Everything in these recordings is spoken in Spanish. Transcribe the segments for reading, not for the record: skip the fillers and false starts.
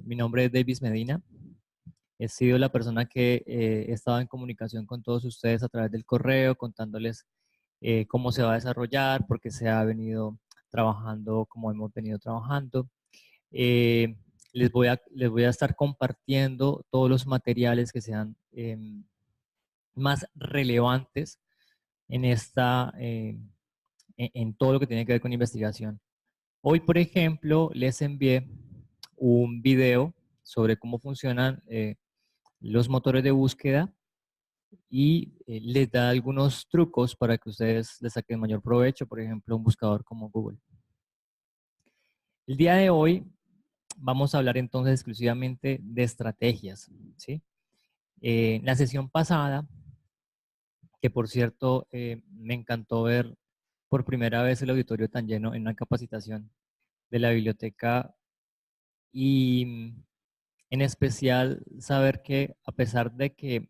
Mi nombre es Davis Medina. He sido la persona que he estado en comunicación con todos ustedes a través del correo, contándoles cómo se va a desarrollar, por qué se ha venido trabajando como hemos venido trabajando. Eh, les voy a estar compartiendo todos los materiales que sean más relevantes en en todo lo que tiene que ver con investigación. Hoy, por ejemplo, les envié un video sobre cómo funcionan los motores de búsqueda y les da algunos trucos para que ustedes les saquen mayor provecho, por ejemplo, un buscador como Google. El día de hoy vamos a hablar entonces exclusivamente de estrategias, ¿sí? En la sesión pasada, que por cierto me encantó ver por primera vez el auditorio tan lleno en una capacitación de la biblioteca y en especial saber que a pesar de que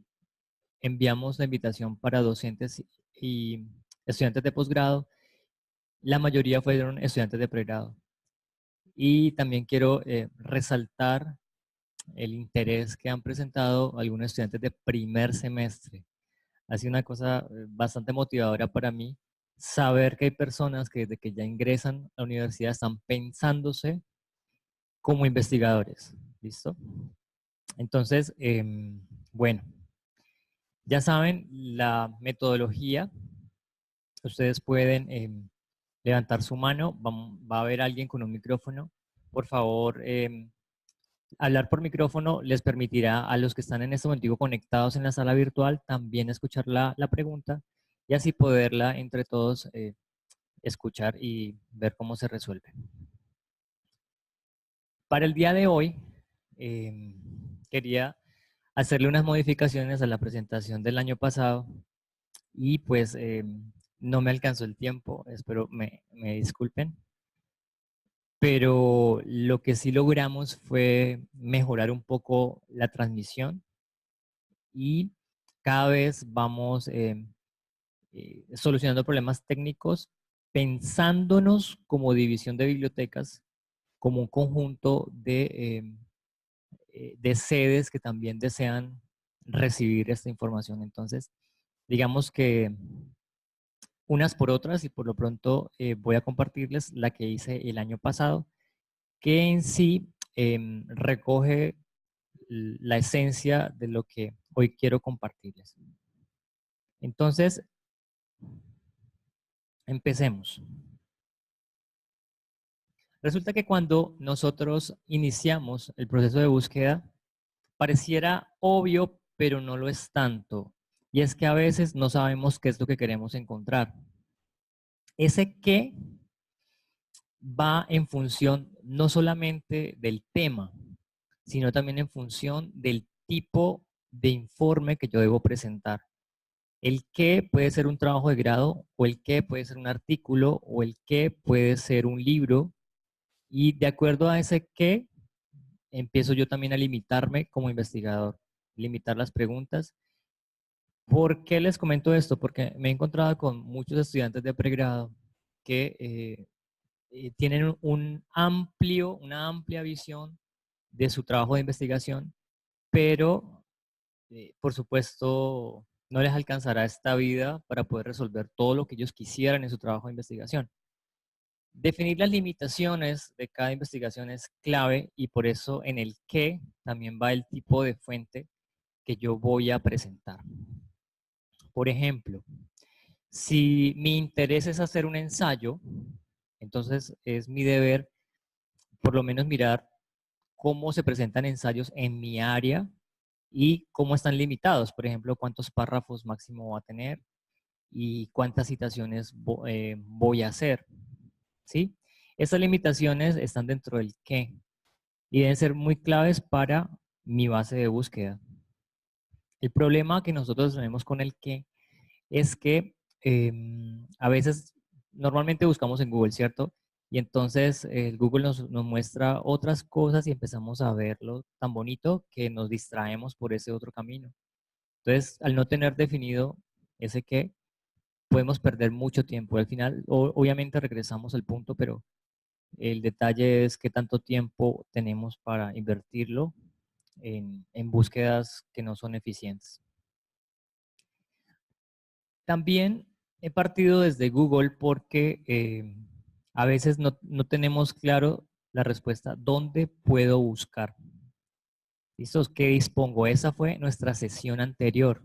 enviamos la invitación para docentes y estudiantes de posgrado, la mayoría fueron estudiantes de pregrado. Y también quiero resaltar el interés que han presentado algunos estudiantes de primer semestre. Ha sido una cosa bastante motivadora para mí saber que hay personas que desde que ya ingresan a la universidad están pensándose como investigadores. ¿Listo? Entonces, bueno, ya saben la metodología. Ustedes pueden levantar su mano. Va a haber alguien con un micrófono. Por favor, hablar por micrófono les permitirá a los que están en este momento conectados en la sala virtual también escuchar la pregunta y así poderla entre todos escuchar y ver cómo se resuelve. Para el día de hoy, quería hacerle unas modificaciones a la presentación del año pasado y pues no me alcanzó el tiempo, espero me disculpen, pero lo que sí logramos fue mejorar un poco la transmisión y cada vez vamos solucionando problemas técnicos pensándonos como división de bibliotecas, como un conjunto de sedes que también desean recibir esta información. Entonces, digamos que unas por otras y por lo pronto voy a compartirles la que hice el año pasado, que en sí recoge la esencia de lo que hoy quiero compartirles. Entonces, empecemos. Resulta que cuando nosotros iniciamos el proceso de búsqueda, pareciera obvio, pero no lo es tanto. Y es que a veces no sabemos qué es lo que queremos encontrar. Ese qué va en función no solamente del tema, sino también en función del tipo de informe que yo debo presentar. El qué puede ser un trabajo de grado, o el qué puede ser un artículo, o el qué puede ser un libro. Y de acuerdo a ese qué, empiezo yo también a limitarme como investigador, limitar las preguntas. ¿Por qué les comento esto? Porque me he encontrado con muchos estudiantes de pregrado que tienen una amplia visión de su trabajo de investigación, pero por supuesto no les alcanzará esta vida para poder resolver todo lo que ellos quisieran en su trabajo de investigación. Definir las limitaciones de cada investigación es clave y por eso en el qué también va el tipo de fuente que yo voy a presentar. Por ejemplo, si mi interés es hacer un ensayo, entonces es mi deber por lo menos mirar cómo se presentan ensayos en mi área y cómo están limitados. Por ejemplo, cuántos párrafos máximo va a tener y cuántas citaciones voy a hacer. ¿Sí? Estas limitaciones están dentro del qué y deben ser muy claves para mi base de búsqueda. El problema que nosotros tenemos con el qué es que a veces, normalmente buscamos en Google, ¿cierto? Y entonces Google nos muestra otras cosas y empezamos a verlo tan bonito que nos distraemos por ese otro camino. Entonces, al no tener definido ese qué, podemos perder mucho tiempo. Al final, obviamente regresamos al punto, pero El detalle es qué tanto tiempo tenemos para invertirlo en búsquedas que no son eficientes. También he partido desde Google porque a veces no tenemos claro la respuesta, ¿dónde puedo buscar? ¿Listos? ¿Qué dispongo? Esa fue nuestra sesión anterior.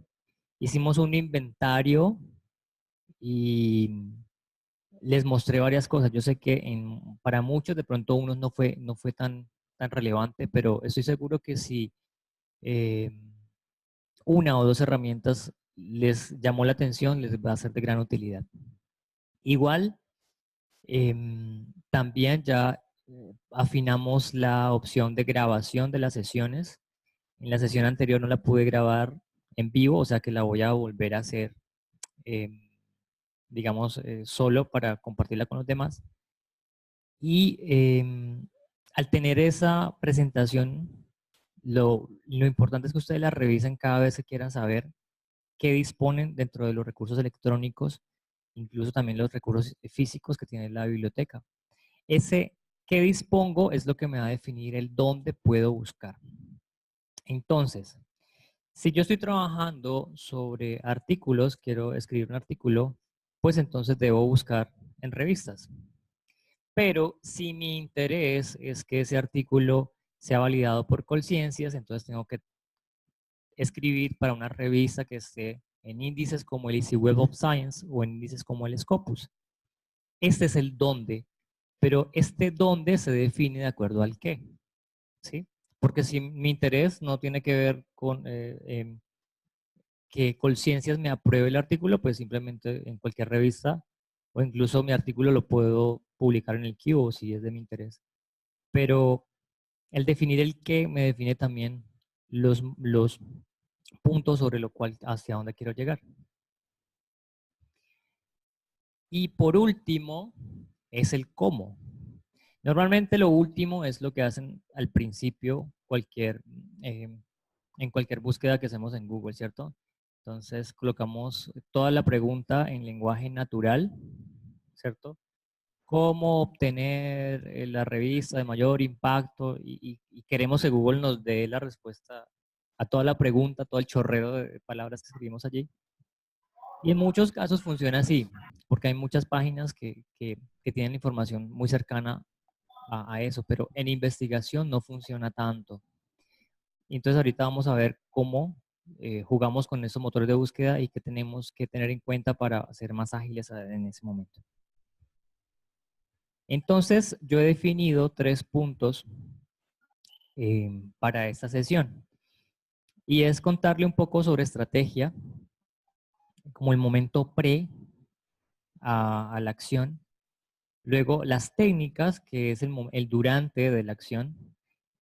Hicimos un inventario y les mostré varias cosas. Yo sé que para muchos de pronto unos no fue tan relevante, pero estoy seguro que si eh, una o dos herramientas les llamó la atención, les va a ser de gran utilidad. Igual, también ya afinamos la opción de grabación de las sesiones. En la sesión anterior no la pude grabar en vivo, o sea que la voy a volver a hacer, digamos, solo para compartirla con los demás. Y al tener esa presentación, lo importante es que ustedes la revisen cada vez que quieran saber qué disponen dentro de los recursos electrónicos, incluso también los recursos físicos que tiene la biblioteca. Ese qué dispongo es lo que me va a definir el dónde puedo buscar. Entonces, si yo estoy trabajando sobre artículos, quiero escribir un artículo, pues entonces debo buscar en revistas. Pero si mi interés es que ese artículo sea validado por Colciencias, entonces tengo que escribir para una revista que esté en índices como el Easy Web of Science o en índices como el Scopus. Este es el dónde, pero este dónde se define de acuerdo al qué, ¿sí? Porque si mi interés no tiene que ver con que Colciencias me apruebe el artículo, pues simplemente en cualquier revista o incluso mi artículo lo puedo publicar en el Q si es de mi interés. Pero el definir el qué me define también los puntos sobre lo cual hacia dónde quiero llegar. Y por último, es el cómo. Normalmente lo último es lo que hacen al principio eh, en cualquier búsqueda que hacemos en Google, ¿cierto? Entonces colocamos toda la pregunta en lenguaje natural, ¿cierto? Cómo obtener la revista de mayor impacto y queremos que Google nos dé la respuesta a toda la pregunta, todo el chorreo de palabras que escribimos allí. Y en muchos casos funciona así, porque hay muchas páginas que tienen información muy cercana a eso, pero en investigación no funciona tanto. Y entonces ahorita vamos a ver cómo jugamos con esos motores de búsqueda y qué tenemos que tener en cuenta para ser más ágiles en ese momento. Entonces yo he definido 3 puntos para esta sesión. Y es contarle un poco sobre estrategia, como el momento pre a la acción. Luego las técnicas, que es el durante de la acción.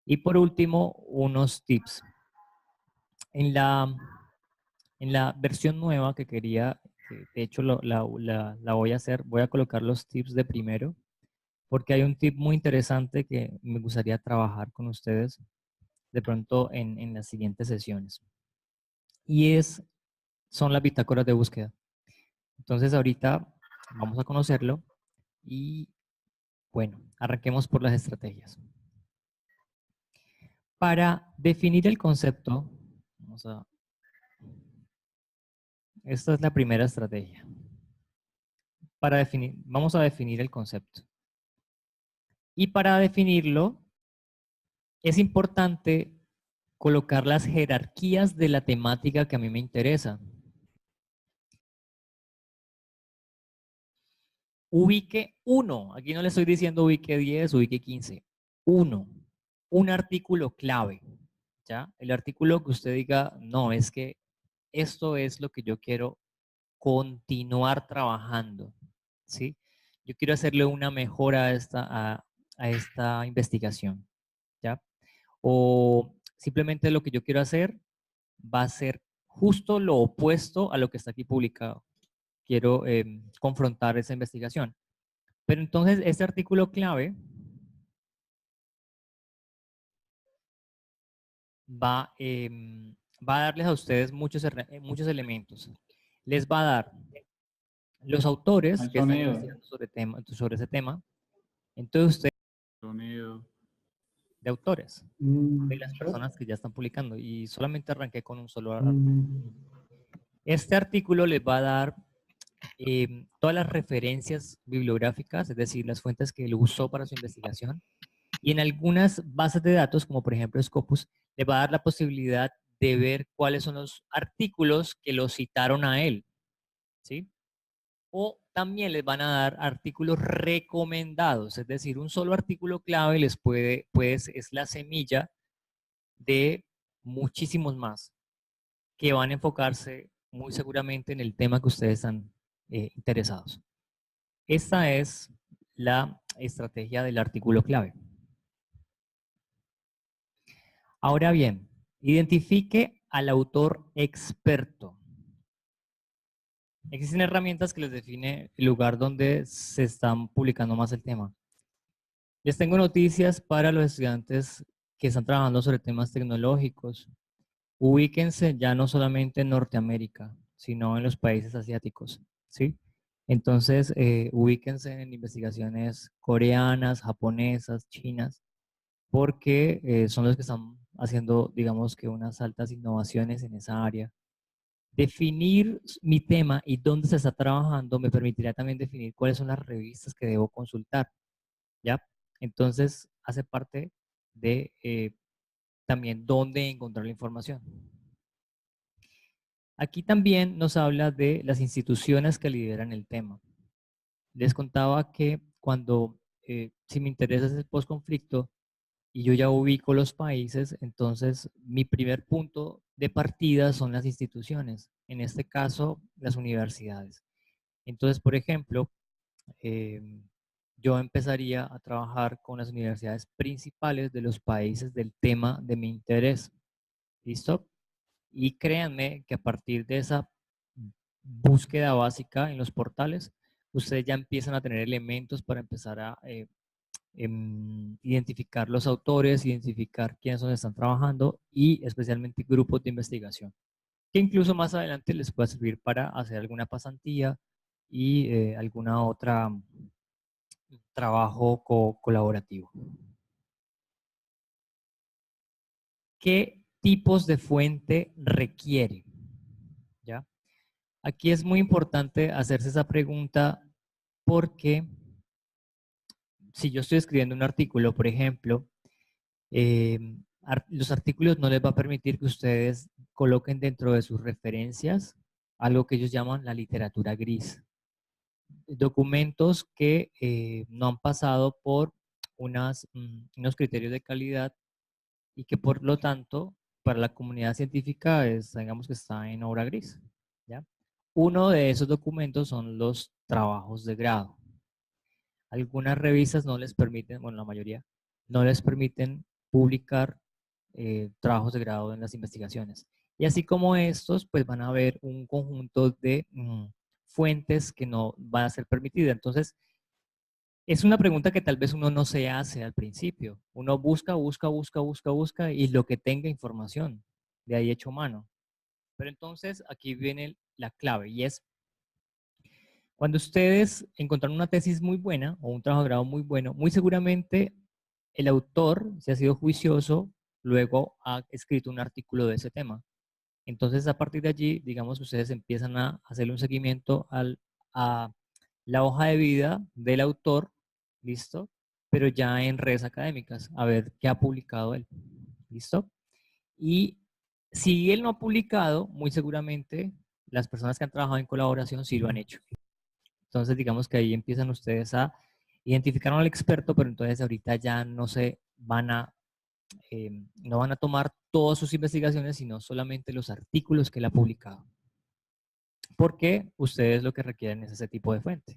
Y por último, unos tips. En la versión nueva que quería, que de hecho la voy a hacer, voy a colocar los tips de primero, porque hay un tip muy interesante que me gustaría trabajar con ustedes de pronto en las siguientes sesiones. Y son las bitácoras de búsqueda. Entonces ahorita vamos a conocerlo y bueno, arranquemos por las estrategias. Para definir el concepto, esta es la primera estrategia. Vamos a definir el concepto. Y para definirlo, es importante colocar las jerarquías de la temática que a mí me interesa. Ubique 1. Aquí no le estoy diciendo ubique 10, ubique 15. 1. Un artículo clave. ¿Ya? El artículo que usted diga, no, es que esto es lo que yo quiero continuar trabajando. ¿Sí? Yo quiero hacerle una mejora a esta investigación. ¿Ya? O simplemente lo que yo quiero hacer va a ser justo lo opuesto a lo que está aquí publicado. Quiero confrontar esa investigación. Pero entonces este artículo clave va a darles a ustedes muchos elementos. Les va a dar los autores Hay que están sonido. investigando sobre ese tema. Entonces ustedes Sonido. de autores, de las personas que ya están publicando. Y solamente arranqué con un solo artículo. Este artículo les va a dar todas las referencias bibliográficas, es decir, las fuentes que él usó para su investigación. Y en algunas bases de datos, como por ejemplo Scopus, le va a dar la posibilidad de ver cuáles son los artículos que lo citaron a él, ¿sí? O también les van a dar artículos recomendados, es decir, un solo artículo clave les puede, pues, es la semilla de muchísimos más que van a enfocarse muy seguramente en el tema que ustedes están interesados. Esta es la estrategia del artículo clave. Ahora bien, identifique al autor experto. Existen herramientas que les define el lugar donde se están publicando más el tema. Les tengo noticias para los estudiantes que están trabajando sobre temas tecnológicos. Ubíquense ya no solamente en Norteamérica, sino en los países asiáticos, ¿sí? Entonces, ubíquense en investigaciones coreanas, japonesas, chinas, porque son los que están haciendo, digamos que unas altas innovaciones en esa área. Definir mi tema y dónde se está trabajando me permitirá también definir cuáles son las revistas que debo consultar, ¿ya? Entonces, hace parte de también dónde encontrar la información. Aquí también nos habla de las instituciones que lideran el tema. Les contaba que cuando, si me interesa ese postconflicto y yo ya ubico los países, entonces mi primer punto de partida son las instituciones, en este caso las universidades. Entonces, por ejemplo, yo empezaría a trabajar con las universidades principales de los países del tema de mi interés. ¿Listo? Y créanme que a partir de esa búsqueda básica en los portales, ustedes ya empiezan a tener elementos para empezar a identificar los autores, identificar quiénes son están trabajando y especialmente grupos de investigación, que incluso más adelante les pueda servir para hacer alguna pasantía y alguna otra trabajo colaborativo. ¿Qué tipos de fuente requiere? ¿Ya? Aquí es muy importante hacerse esa pregunta porque si yo estoy escribiendo un artículo, por ejemplo, eh, los artículos no les va a permitir que ustedes coloquen dentro de sus referencias algo que ellos llaman la literatura gris. Documentos que no han pasado por unos criterios de calidad y que por lo tanto para la comunidad científica digamos que está en obra gris. ¿Ya? Uno de esos documentos son los trabajos de grado. Algunas revistas no les permiten, bueno, la mayoría, no les permiten publicar trabajos de grado en las investigaciones. Y así como estos, pues van a haber un conjunto de fuentes que no van a ser permitidas. Entonces, es una pregunta que tal vez uno no se hace al principio. Uno busca, busca, busca, busca, busca y lo que tenga información, de ahí hecho mano. Pero entonces aquí viene la clave y es cuando ustedes encontraron una tesis muy buena o un trabajo de grado muy bueno, muy seguramente el autor, si ha sido juicioso, luego ha escrito un artículo de ese tema. Entonces, a partir de allí, digamos que ustedes empiezan a hacerle un seguimiento a la hoja de vida del autor, ¿listo? Pero ya en redes académicas, a ver qué ha publicado él, ¿listo? Y si él no ha publicado, muy seguramente las personas que han trabajado en colaboración sí lo han hecho. Entonces, digamos que ahí empiezan ustedes a identificar al experto, pero entonces ahorita ya no se van a, no van a tomar todas sus investigaciones, sino solamente los artículos que él ha publicado. Porque ustedes lo que requieren es ese tipo de fuente.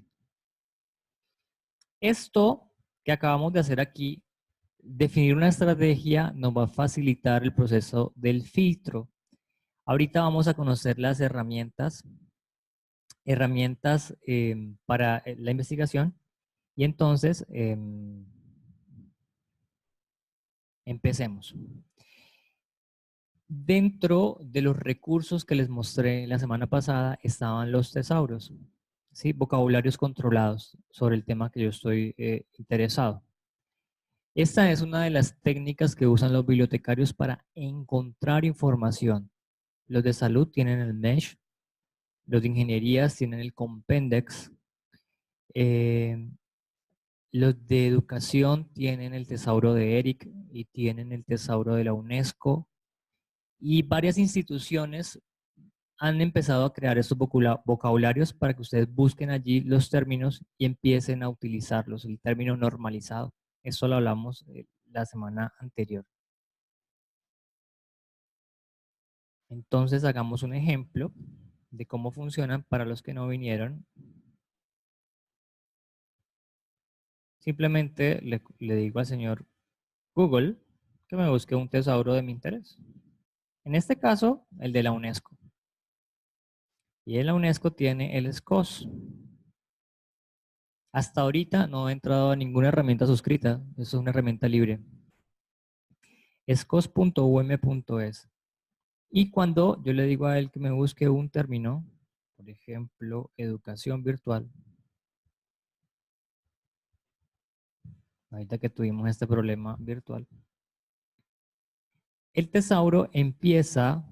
Esto que acabamos de hacer aquí, definir una estrategia nos va a facilitar el proceso del filtro. Ahorita vamos a conocer las herramientas para la investigación y entonces empecemos. Dentro de los recursos que les mostré la semana pasada estaban los tesauros, ¿sí? Vocabularios controlados sobre el tema que yo estoy interesado. Esta es una de las técnicas que usan los bibliotecarios para encontrar información. Los de salud tienen el MESH, los de ingenierías tienen el Compendex, eh, los de educación tienen el tesauro de ERIC y tienen el tesauro de la UNESCO. Y varias instituciones han empezado a crear estos vocabularios para que ustedes busquen allí los términos y empiecen a utilizarlos, el término normalizado. Eso lo hablamos la semana anterior. Entonces hagamos un ejemplo de cómo funcionan para los que no vinieron. Simplemente le digo al señor Google que me busque un tesauro de mi interés. En este caso, el de la UNESCO. Y en la UNESCO tiene el SCOS. Hasta ahorita no he entrado a ninguna herramienta suscrita. Eso es una herramienta libre. scos.um.es. Y cuando yo le digo a él que me busque un término, por ejemplo, educación virtual, ahorita que tuvimos este problema virtual, el tesauro empieza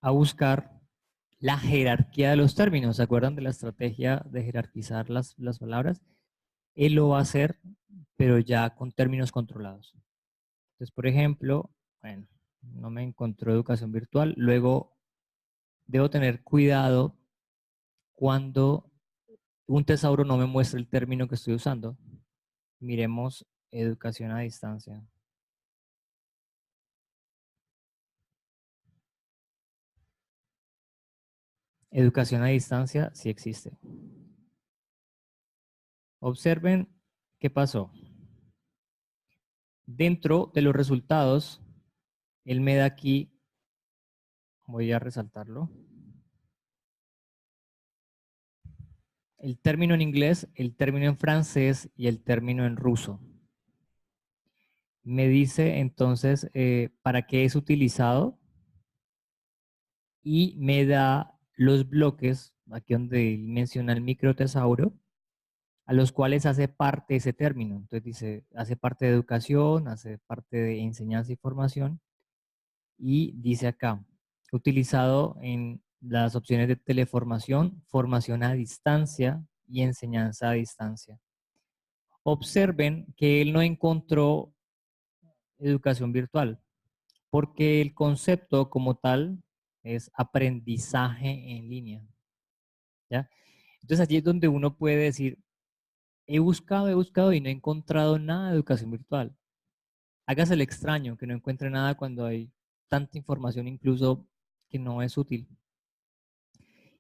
a buscar la jerarquía de los términos. ¿Se acuerdan de la estrategia de jerarquizar las palabras? Él lo va a hacer, pero ya con términos controlados. Entonces, por ejemplo, bueno, no me encontró educación virtual. Luego, debo tener cuidado cuando un tesauro no me muestra el término que estoy usando. Miremos educación a distancia. Educación a distancia sí existe. Observen qué pasó. Dentro de los resultados, él me da aquí, voy a resaltarlo, el término en inglés, el término en francés y el término en ruso. Me dice entonces para qué es utilizado y me da los bloques, aquí donde menciona el microtesauro, a los cuales hace parte ese término. Entonces dice, hace parte de educación, hace parte de enseñanza y formación, y dice acá, utilizado en las opciones de teleformación, formación a distancia y enseñanza a distancia. Observen que él no encontró educación virtual, porque el concepto como tal es aprendizaje en línea. ¿Ya? Entonces allí es donde uno puede decir, he buscado y no he encontrado nada de educación virtual. Hágase el extraño, que no encuentre nada cuando hay tanta información incluso que no es útil.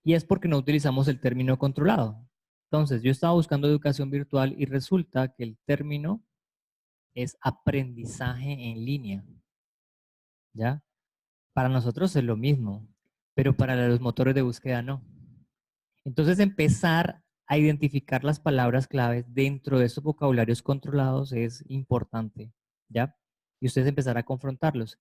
Y es porque no utilizamos el término controlado. Entonces, yo estaba buscando educación virtual y resulta que el término es aprendizaje en línea. ¿Ya? Para nosotros es lo mismo, pero para los motores de búsqueda no. Entonces, empezar a identificar las palabras claves dentro de estos vocabularios controlados es importante, ¿ya? Y ustedes empezar a confrontarlos.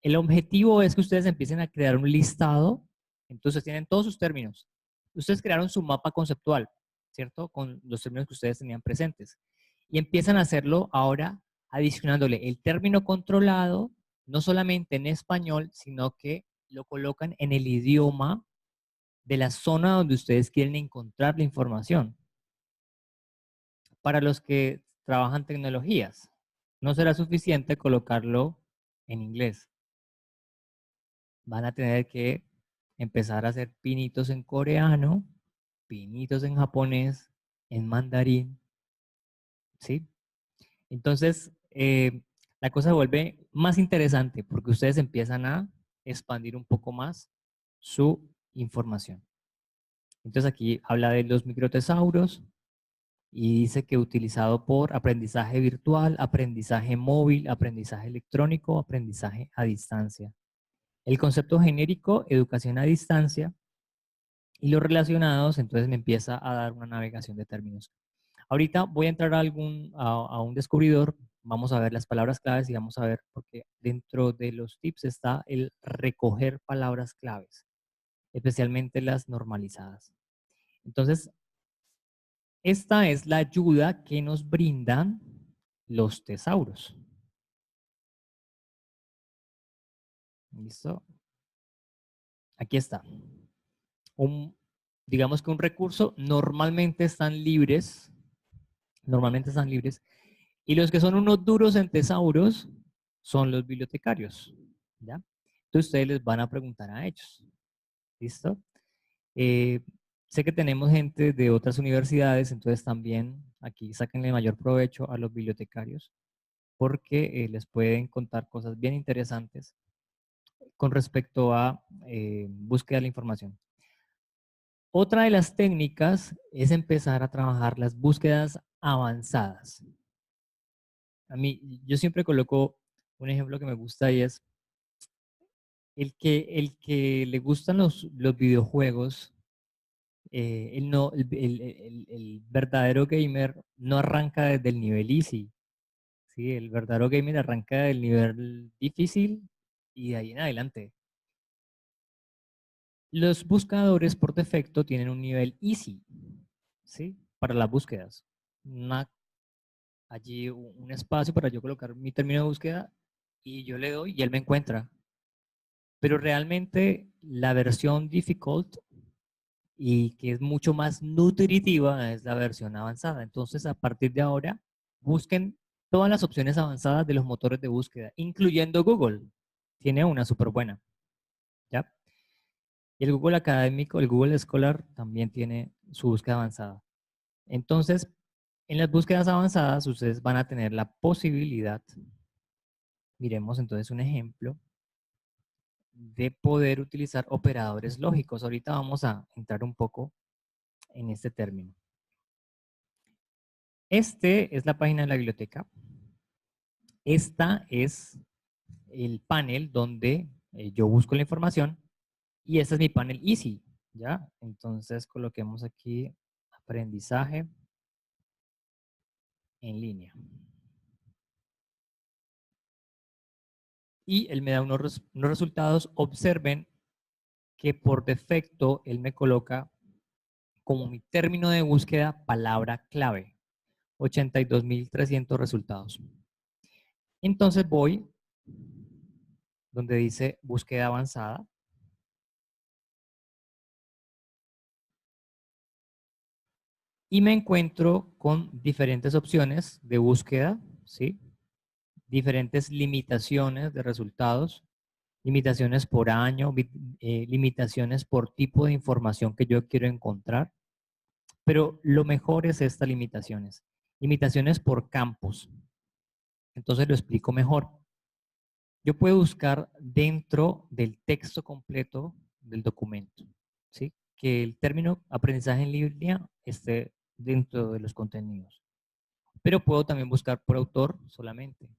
El objetivo es que ustedes empiecen a crear un listado, entonces tienen todos sus términos. Ustedes crearon su mapa conceptual, ¿cierto? Con los términos que ustedes tenían presentes. Y empiezan a hacerlo ahora adicionándole el término controlado, no solamente en español, sino que lo colocan en el idioma de la zona donde ustedes quieren encontrar la información. Para los que trabajan tecnologías, no será suficiente colocarlo en inglés. Van a tener que empezar a hacer pinitos en coreano, pinitos en japonés, en mandarín, ¿sí? Entonces, la cosa se vuelve más interesante porque ustedes empiezan a expandir un poco más su información. Entonces aquí habla de los microtesauros y dice que utilizado por aprendizaje virtual, aprendizaje móvil, aprendizaje electrónico, aprendizaje a distancia. El concepto genérico, educación a distancia, y los relacionados, entonces me empieza a dar una navegación de términos. Ahorita voy a entrar a un descubridor, vamos a ver las palabras claves y vamos a ver, porque dentro de los tips está el recoger palabras claves, especialmente las normalizadas. Entonces, esta es la ayuda que nos brindan los tesauros. ¿Listo? Aquí está. Digamos que un recurso normalmente están libres. Normalmente están libres. Y los que son unos duros en tesauros son los bibliotecarios. ¿Ya? Entonces ustedes les van a preguntar a ellos. ¿Listo? Eh, sé que tenemos gente de otras universidades, entonces también aquí sáquenle mayor provecho a los bibliotecarios porque les pueden contar cosas bien interesantes con respecto a búsqueda de la información. Otra de las técnicas es empezar a trabajar las búsquedas avanzadas. A mí, yo siempre coloco un ejemplo que me gusta y es el que le gustan los videojuegos, el verdadero gamer no arranca desde el nivel easy, ¿sí? El verdadero gamer arranca del nivel difícil y de ahí en adelante. Los buscadores por defecto tienen un nivel easy, ¿sí? Para las búsquedas. Allí un espacio para yo colocar mi término de búsqueda y yo le doy y él me encuentra. Pero realmente la versión difficult y que es mucho más nutritiva es la versión avanzada. Entonces, a partir de ahora, busquen todas las opciones avanzadas de los motores de búsqueda, incluyendo Google. Tiene una súper buena, ¿ya? Y el Google Académico, el Google Scholar también tiene su búsqueda avanzada. Entonces, en las búsquedas avanzadas, ustedes van a tener la posibilidad, miremos entonces un ejemplo, de poder utilizar operadores lógicos. Ahorita vamos a entrar un poco en este término. Este es la página de la biblioteca. Esta es el panel donde yo busco la información y este es mi panel Easy, ¿ya? Entonces coloquemos aquí aprendizaje en línea. Y él me da unos resultados. Observen que por defecto él me coloca como mi término de búsqueda palabra clave. 82.300 resultados. Entonces voy donde dice búsqueda avanzada. Y me encuentro con diferentes opciones de búsqueda, ¿sí? Diferentes limitaciones de resultados, limitaciones por año, limitaciones por tipo de información que yo quiero encontrar. Pero lo mejor es estas limitaciones. Limitaciones por campos. Entonces lo explico mejor. Yo puedo buscar dentro del texto completo del documento, ¿sí? Que el término aprendizaje en línea esté dentro de los contenidos. Pero puedo también buscar por autor solamente.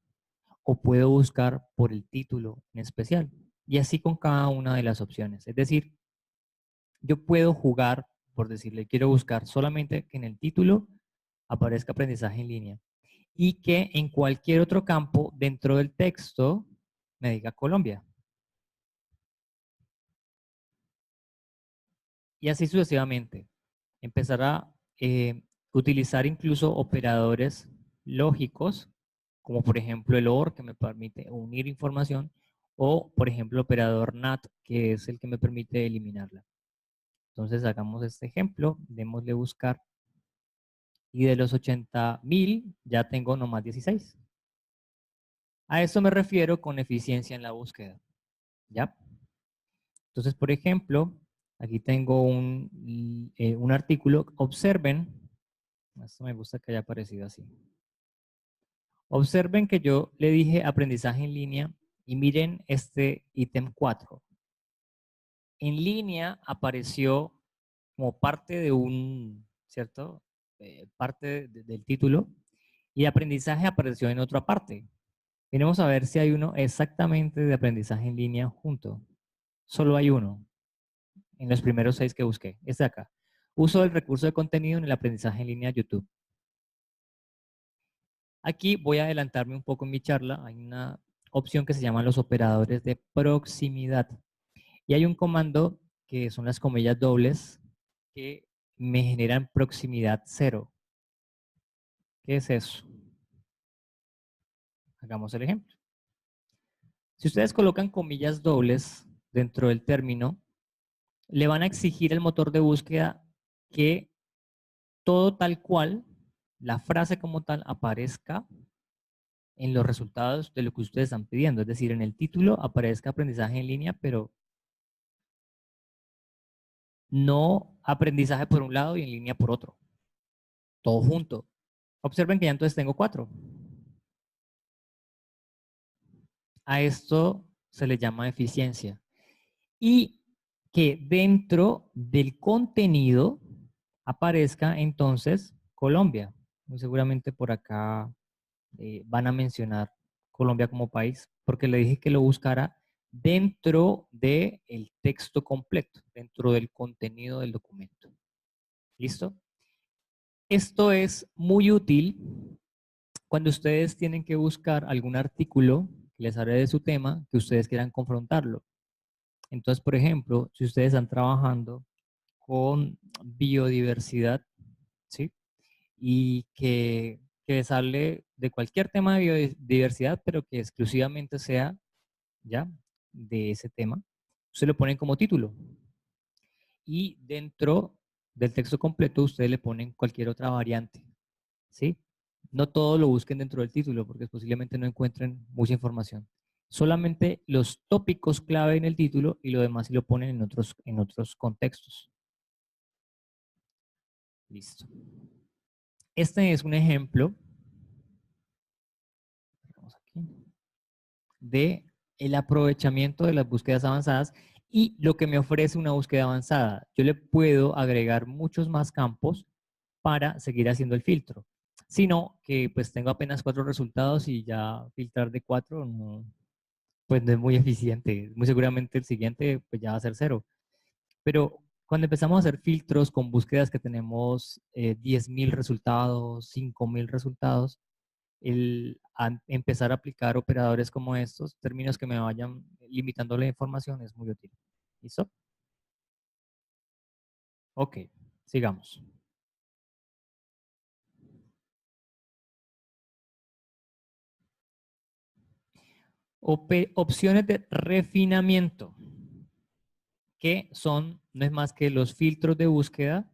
O puedo buscar por el título en especial. Y así con cada una de las opciones. Es decir, yo puedo jugar, por decirle, quiero buscar solamente que en el título aparezca aprendizaje en línea. Y que en cualquier otro campo dentro del texto me diga Colombia. Y así sucesivamente. Empezar a utilizar incluso operadores lógicos, como por ejemplo el OR, que me permite unir información, o por ejemplo el operador NAT, que es el que me permite eliminarla. Entonces hagamos este ejemplo, démosle buscar, y de los 80.000 ya tengo nomás 16. A eso me refiero con eficiencia en la búsqueda, ¿ya? Entonces, por ejemplo, aquí tengo un artículo. Observen, esto me gusta que haya aparecido así. Observen que yo le dije aprendizaje en línea y miren este ítem 4. En línea apareció como parte de un, ¿cierto? Parte del título y aprendizaje apareció en otra parte. Miremos a ver si hay uno exactamente de aprendizaje en línea junto. Solo hay uno en los primeros 6 que busqué. Este de acá. Uso del recurso de contenido en el aprendizaje en línea YouTube. Aquí voy a adelantarme un poco en mi charla. Hay una opción que se llama los operadores de proximidad. Y hay un comando que son las comillas dobles que me generan proximidad cero. ¿Qué es eso? Hagamos el ejemplo. Si ustedes colocan comillas dobles dentro del término, le van a exigir al motor de búsqueda que todo tal cual, la frase como tal, aparezca en los resultados de lo que ustedes están pidiendo. Es decir, en el título aparezca aprendizaje en línea, pero no aprendizaje por un lado y en línea por otro. Todo junto. Observen que ya entonces tengo 4. A esto se le llama eficiencia. Y que dentro del contenido aparezca entonces Colombia. Muy seguramente por acá van a mencionar Colombia como país, porque le dije que lo buscara dentro del texto completo, dentro del contenido del documento. ¿Listo? Esto es muy útil cuando ustedes tienen que buscar algún artículo que les hable de su tema, que ustedes quieran confrontarlo. Entonces, por ejemplo, si ustedes están trabajando con biodiversidad, ¿sí? Y que les hable de cualquier tema de biodiversidad, pero que exclusivamente sea, ¿ya? De ese tema, se lo ponen como título. Y dentro del texto completo, ustedes le ponen cualquier otra variante, ¿sí? No todo lo busquen dentro del título, porque posiblemente no encuentren mucha información. Solamente los tópicos clave en el título y lo demás sí lo ponen en otros contextos. Listo. Este es un ejemplo de el aprovechamiento de las búsquedas avanzadas y lo que me ofrece una búsqueda avanzada. Yo le puedo agregar muchos más campos para seguir haciendo el filtro. Sino que pues tengo apenas 4 resultados y ya filtrar de 4 no, pues no es muy eficiente. Muy seguramente el siguiente pues ya va a ser 0. Pero cuando empezamos a hacer filtros con búsquedas que tenemos 10.000 resultados, 5.000 resultados, empezar a aplicar operadores como estos, términos que me vayan limitando la información, es muy útil. ¿Listo? Ok, sigamos. Opciones de refinamiento, que son, no es más que los filtros de búsqueda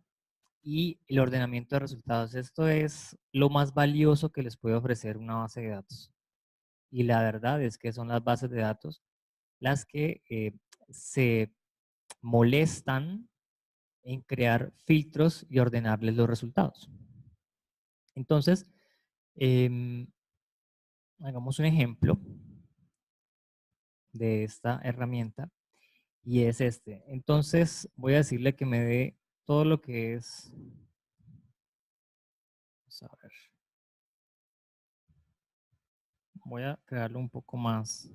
y el ordenamiento de resultados. Esto es lo más valioso que les puede ofrecer una base de datos. Y la verdad es que son las bases de datos las que se molestan en crear filtros y ordenarles los resultados. Entonces, hagamos un ejemplo de esta herramienta y es este. Entonces, voy a decirle que me dé todo lo que es... Vamos a ver. Voy a crearlo un poco más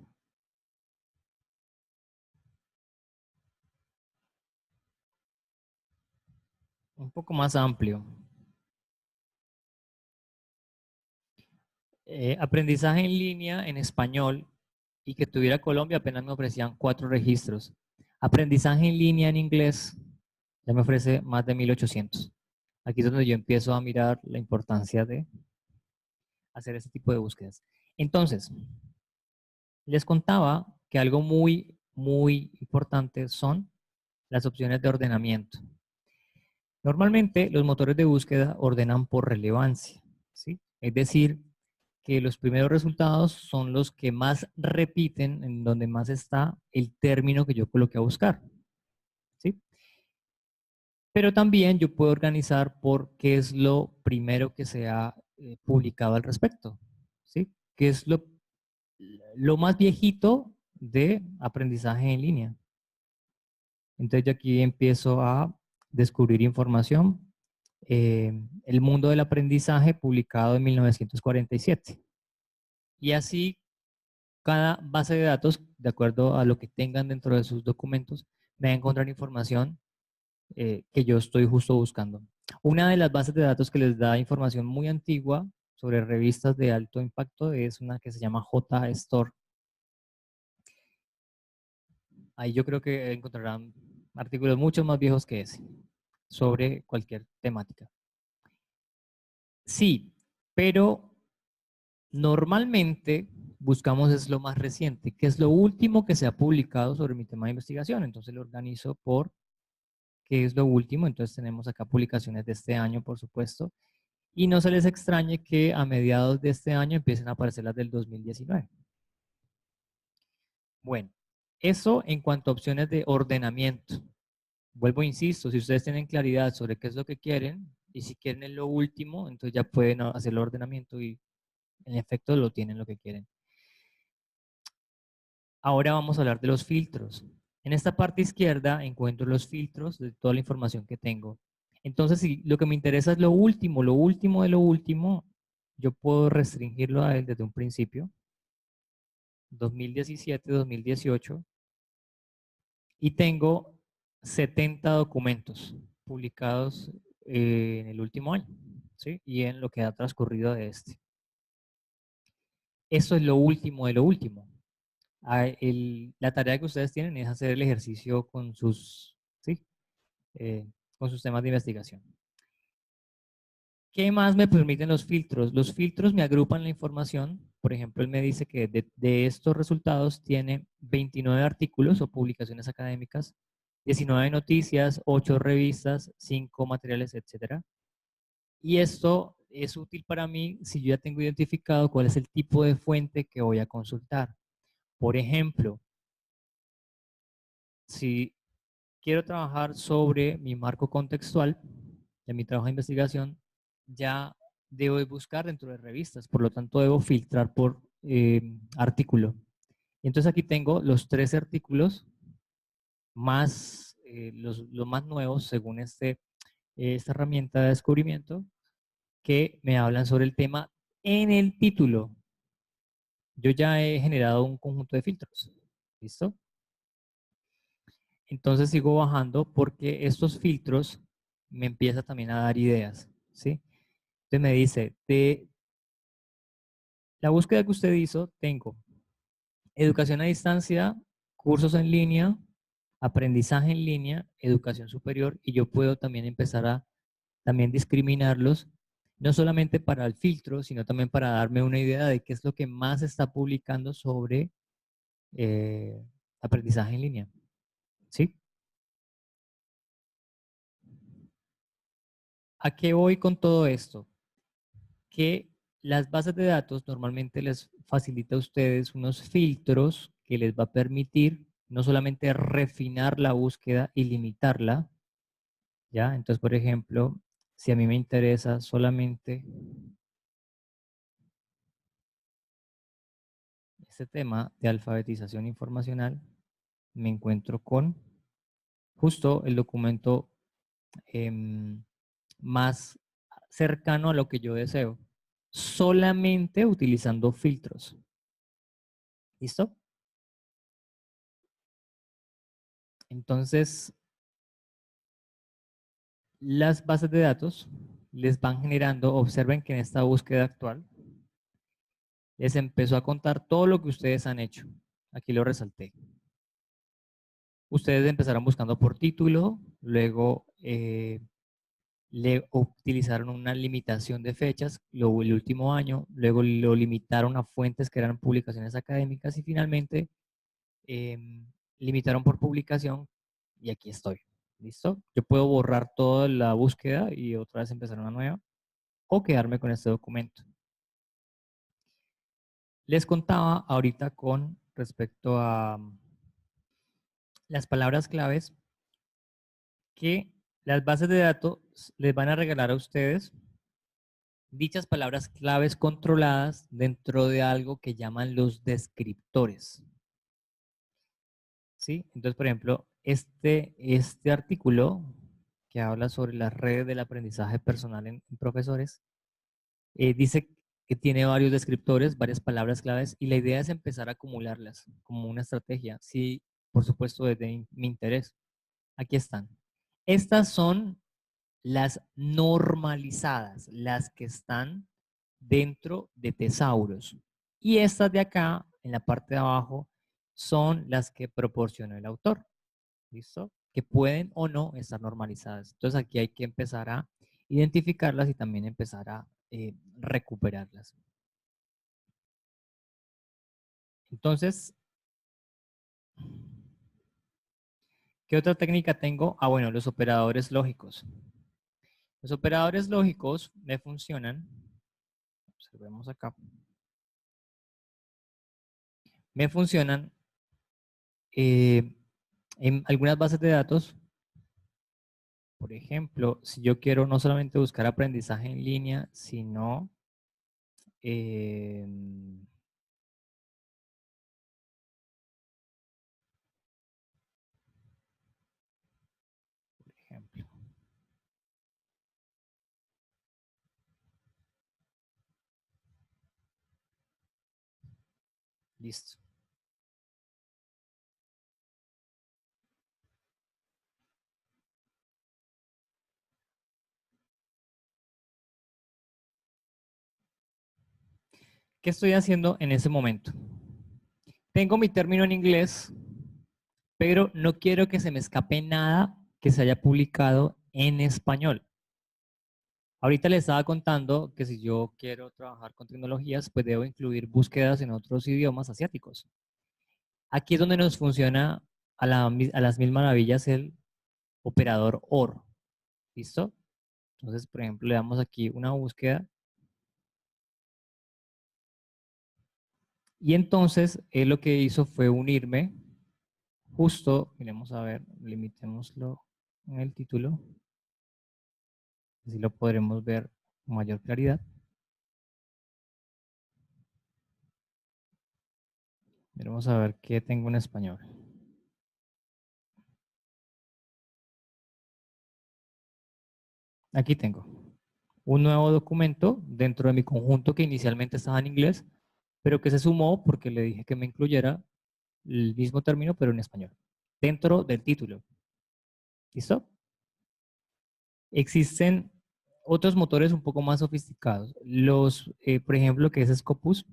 amplio. Aprendizaje en línea en español y que tuviera Colombia, apenas me ofrecían 4 registros. Aprendizaje en línea en inglés ya me ofrece más de 1.800. Aquí es donde yo empiezo a mirar la importancia de hacer este tipo de búsquedas. Entonces, les contaba que algo muy importante son las opciones de ordenamiento. Normalmente los motores de búsqueda ordenan por relevancia, ¿sí? Es decir, que los primeros resultados son los que más repiten, en donde más está el término que yo coloqué a buscar, ¿sí? Pero también yo puedo organizar por qué es lo primero que se ha publicado al respecto, ¿sí? ¿Qué es lo más viejito de aprendizaje en línea? Entonces yo aquí empiezo a descubrir información. El mundo del aprendizaje publicado en 1947. Y así cada base de datos, de acuerdo a lo que tengan dentro de sus documentos, me va a encontrar información que yo estoy justo buscando. Una de las bases de datos que les da información muy antigua sobre revistas de alto impacto es una que se llama JSTOR. Ahí yo creo que encontrarán artículos mucho más viejos que ese sobre cualquier temática. Sí, pero Normalmente buscamos es lo más reciente, que es lo último que se ha publicado sobre mi tema de investigación. Entonces lo organizo por qué es lo último. Entonces tenemos acá publicaciones de este año, por supuesto. Y no se les extrañe que a mediados de este año empiecen a aparecer las del 2019. Bueno, eso en cuanto a opciones de ordenamiento. Vuelvo, insisto, si ustedes tienen claridad sobre qué es lo que quieren y si quieren en lo último, entonces ya pueden hacer el ordenamiento y en efecto lo tienen lo que quieren. Ahora vamos a hablar de los filtros. En esta parte izquierda encuentro los filtros de toda la información que tengo. Entonces, si lo que me interesa es lo último de lo último, yo puedo restringirlo a él desde un principio, 2017, 2018, y tengo 70 documentos publicados en el último año, ¿sí? Y en lo que ha transcurrido de este. Eso es lo último de lo último. La tarea que ustedes tienen es hacer el ejercicio con sus, ¿sí? Con sus temas de investigación. ¿Qué más me permiten los filtros? Los filtros me agrupan la información. Por ejemplo, él me dice que de estos resultados tiene 29 artículos o publicaciones académicas, 19 noticias, 8 revistas, 5 materiales, etcétera. Y esto es útil para mí si yo ya tengo identificado cuál es el tipo de fuente que voy a consultar. Por ejemplo, si quiero trabajar sobre mi marco contextual de mi trabajo de investigación, ya debo buscar dentro de revistas, por lo tanto debo filtrar por artículo. Y entonces aquí tengo los 13 artículos más, los más nuevos según esta herramienta de descubrimiento que me hablan sobre el tema en el título. Yo ya he generado un conjunto de filtros. ¿Listo? Entonces sigo bajando porque estos filtros me empiezan también a dar ideas, ¿sí? Entonces me dice, de la búsqueda que usted hizo, tengo educación a distancia, cursos en línea, aprendizaje en línea, educación superior, y yo puedo también empezar a también discriminarlos, no solamente para el filtro, sino también para darme una idea de qué es lo que más se está publicando sobre eh, aprendizaje en línea, ¿sí? ¿A qué voy con todo esto? Que las bases de datos normalmente les facilita a ustedes unos filtros que les va a permitir no solamente refinar la búsqueda y limitarla, ¿ya? Entonces, por ejemplo, si a mí me interesa solamente este tema de alfabetización informacional, me encuentro con justo el documento em, más cercano a lo que yo deseo, solamente utilizando filtros. ¿Listo? Entonces, las bases de datos les van generando, observen que en esta búsqueda actual les empezó a contar todo lo que ustedes han hecho. Aquí lo resalté. Ustedes empezaron buscando por título, luego le utilizaron una limitación de fechas, el último año, luego lo limitaron a fuentes que eran publicaciones académicas y finalmente limitaron por publicación y aquí estoy. ¿Listo? Yo puedo borrar toda la búsqueda y otra vez empezar una nueva o quedarme con este documento. Les contaba ahorita con respecto a las palabras claves que las bases de datos les van a regalar a ustedes dichas palabras claves controladas dentro de algo que llaman los descriptores. ¿Sí? Entonces, por ejemplo, este artículo que habla sobre las redes del aprendizaje personal en profesores, dice que tiene varios descriptores, varias palabras claves, y la idea es empezar a acumularlas como una estrategia. Sí, por supuesto, desde mi interés. Aquí están. Estas son las normalizadas, las que están dentro de tesauros. Y estas de acá, en la parte de abajo, son las que proporcionó el autor. ¿Listo? Que pueden o no estar normalizadas. Entonces aquí hay que empezar a identificarlas y también empezar a recuperarlas. Entonces, ¿qué otra técnica tengo? Ah, bueno, los operadores lógicos. Los operadores lógicos me funcionan. Observemos acá. Me funcionan en algunas bases de datos. Por ejemplo, si yo quiero no solamente buscar aprendizaje en línea, sino por ejemplo, listo. ¿Qué estoy haciendo en ese momento? Tengo mi término en inglés, pero no quiero que se me escape nada que se haya publicado en español. Ahorita les estaba contando que si yo quiero trabajar con tecnologías, pues debo incluir búsquedas en otros idiomas asiáticos. Aquí es donde nos funciona a las mil maravillas el operador OR. ¿Listo? Entonces, por ejemplo, le damos aquí una búsqueda. Y entonces, él lo que hizo fue unirme justo, miremos a ver, limitémoslo en el título. Así lo podremos ver con mayor claridad. Miremos a ver qué tengo en español. Aquí tengo un nuevo documento dentro de mi conjunto que inicialmente estaba en inglés, pero que se sumó porque le dije que me incluyera el mismo término, pero en español, dentro del título. ¿Listo? Existen otros motores un poco más sofisticados. Por ejemplo, que es Scopus,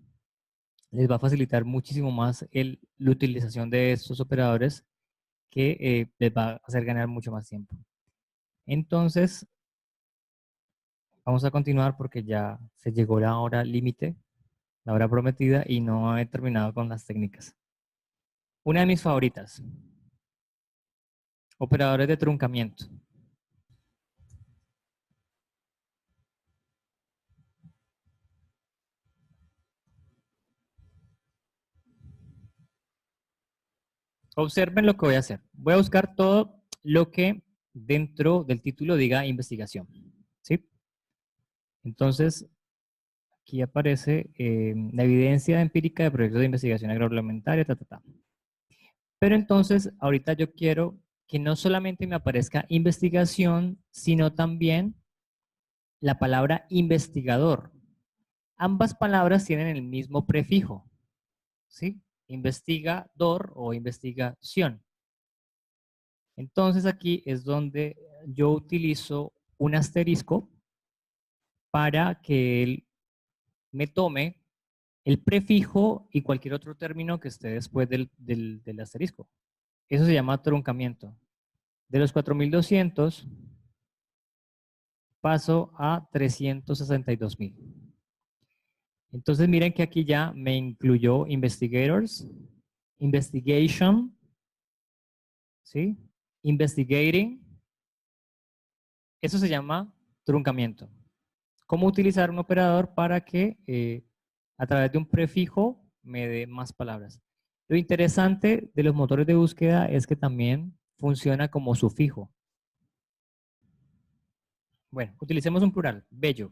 les va a facilitar muchísimo más la utilización de estos operadores que les va a hacer ganar mucho más tiempo. Entonces, vamos a continuar porque ya se llegó la hora límite, la hora prometida, y no he terminado con las técnicas. Una de mis favoritas, operadores de truncamiento. Observen lo que voy a hacer. Voy a buscar todo lo que dentro del título diga investigación. ¿Sí? Entonces, aquí aparece la evidencia empírica de proyectos de investigación agroalimentaria, ta, ta, ta. Pero entonces, ahorita yo quiero que no solamente me aparezca investigación, sino también la palabra investigador. Ambas palabras tienen el mismo prefijo, ¿sí? Investigador o investigación. Entonces aquí es donde yo utilizo un asterisco para que él me tome el prefijo y cualquier otro término que esté después del asterisco. Eso se llama truncamiento. De los 4200 paso a 362,000. Entonces miren que aquí ya me incluyó investigators, investigation, ¿sí? Investigating. Eso se llama truncamiento. ¿Cómo utilizar un operador para que a través de un prefijo me dé más palabras? Lo interesante de los motores de búsqueda es que también funciona como sufijo. Bueno, utilicemos un plural, bello.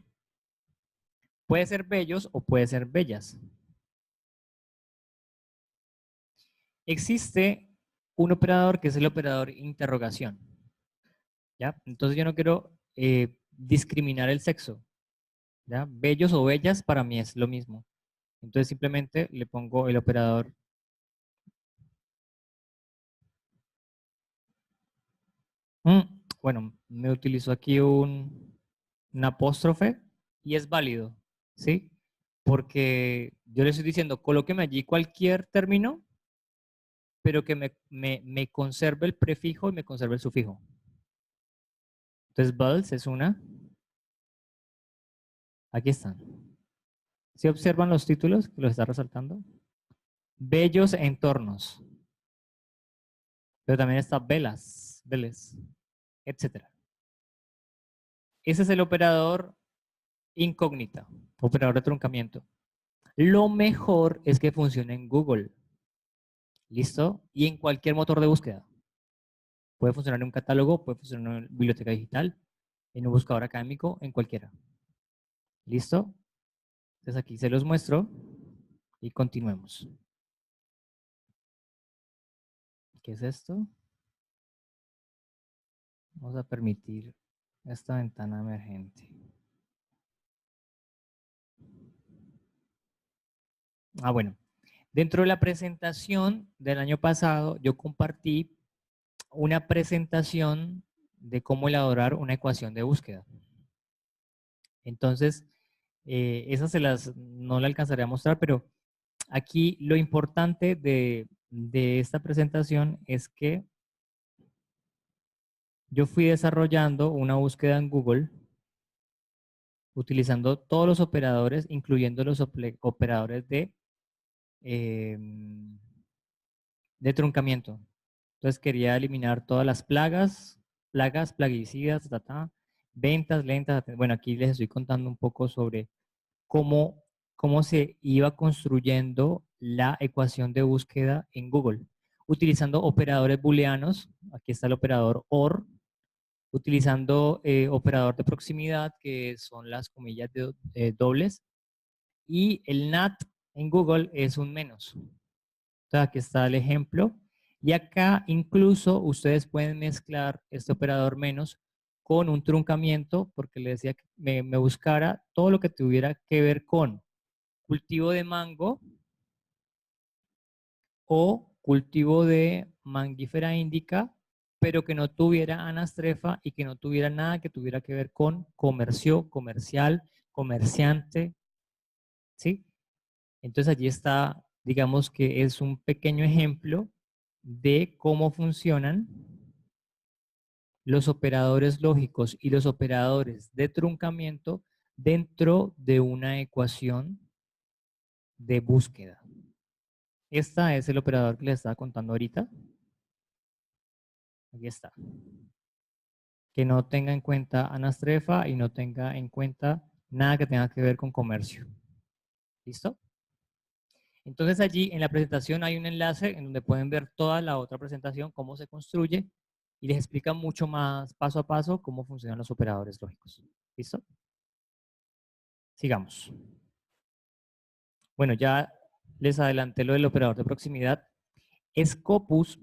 Puede ser bellos o puede ser bellas. Existe un operador que es el operador interrogación. ¿Ya? Entonces yo no quiero discriminar el sexo. ¿Ya? Bellos o bellas para mí es lo mismo. Entonces simplemente le pongo el operador. Mm, bueno, me utilizo aquí un apóstrofe y es válido, ¿sí? Porque yo le estoy diciendo, colóqueme allí cualquier término, pero que me conserve el prefijo y me conserve el sufijo. Entonces, bulbs es una. Aquí están. ¿Sí observan los títulos que los está resaltando? bellos entornos. Pero también está velas, veles, etcétera. Ese es el operador incógnita, operador de truncamiento. Lo mejor es que funcione en Google. ¿Listo? Y en cualquier motor de búsqueda. Puede funcionar en un catálogo, puede funcionar en una biblioteca digital, en un buscador académico, en cualquiera. ¿Listo? Entonces aquí se los muestro y continuemos. ¿Qué es esto? Vamos a permitir esta ventana emergente. Bueno. Dentro de la presentación del año pasado, yo compartí una presentación de cómo elaborar una ecuación de búsqueda. Entonces, esas no la alcanzaré a mostrar, pero aquí lo importante de esta presentación es que yo fui desarrollando una búsqueda en Google utilizando todos los operadores, incluyendo los operadores de truncamiento. Entonces quería eliminar todas las plagas, plaguicidas, ventas lentas. Bueno, aquí les estoy contando un poco sobre cómo, cómo se iba construyendo la ecuación de búsqueda en Google, utilizando operadores booleanos. Aquí está el operador OR, utilizando operador de proximidad, que son las comillas dobles, y el NAT en Google es un menos. Entonces, aquí está el ejemplo. Y acá incluso ustedes pueden mezclar este operador menos con un truncamiento, porque le decía que me buscara todo lo que tuviera que ver con cultivo de mango o cultivo de Mangifera indica, pero que no tuviera anastrefa y que no tuviera nada que tuviera que ver con comercio, comercial, comerciante, ¿sí? Entonces allí está, digamos que es un pequeño ejemplo de cómo funcionan los operadores lógicos y los operadores de truncamiento dentro de una ecuación de búsqueda. Este es el operador que les estaba contando ahorita. Aquí está. Que no tenga en cuenta anastrefa y no tenga en cuenta nada que tenga que ver con comercio. ¿Listo? Entonces allí en la presentación hay un enlace en donde pueden ver toda la otra presentación, cómo se construye y les explica mucho más paso a paso cómo funcionan los operadores lógicos. ¿Listo? Sigamos. Bueno, ya les adelanté lo del operador de proximidad. Scopus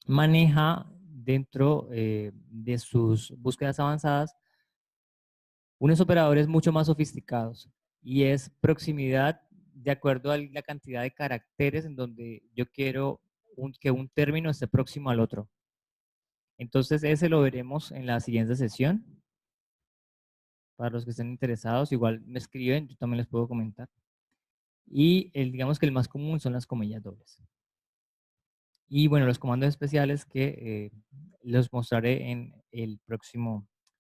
maneja dentro de sus búsquedas avanzadas unos operadores mucho más sofisticados y es proximidad de acuerdo a la cantidad de caracteres en donde yo quiero que un término esté próximo al otro. Entonces ese lo veremos en la siguiente sesión. Para los que estén interesados, igual me escriben, yo también les puedo comentar. Y digamos que el más común son las comillas dobles. Y bueno, los comandos especiales que los mostraré en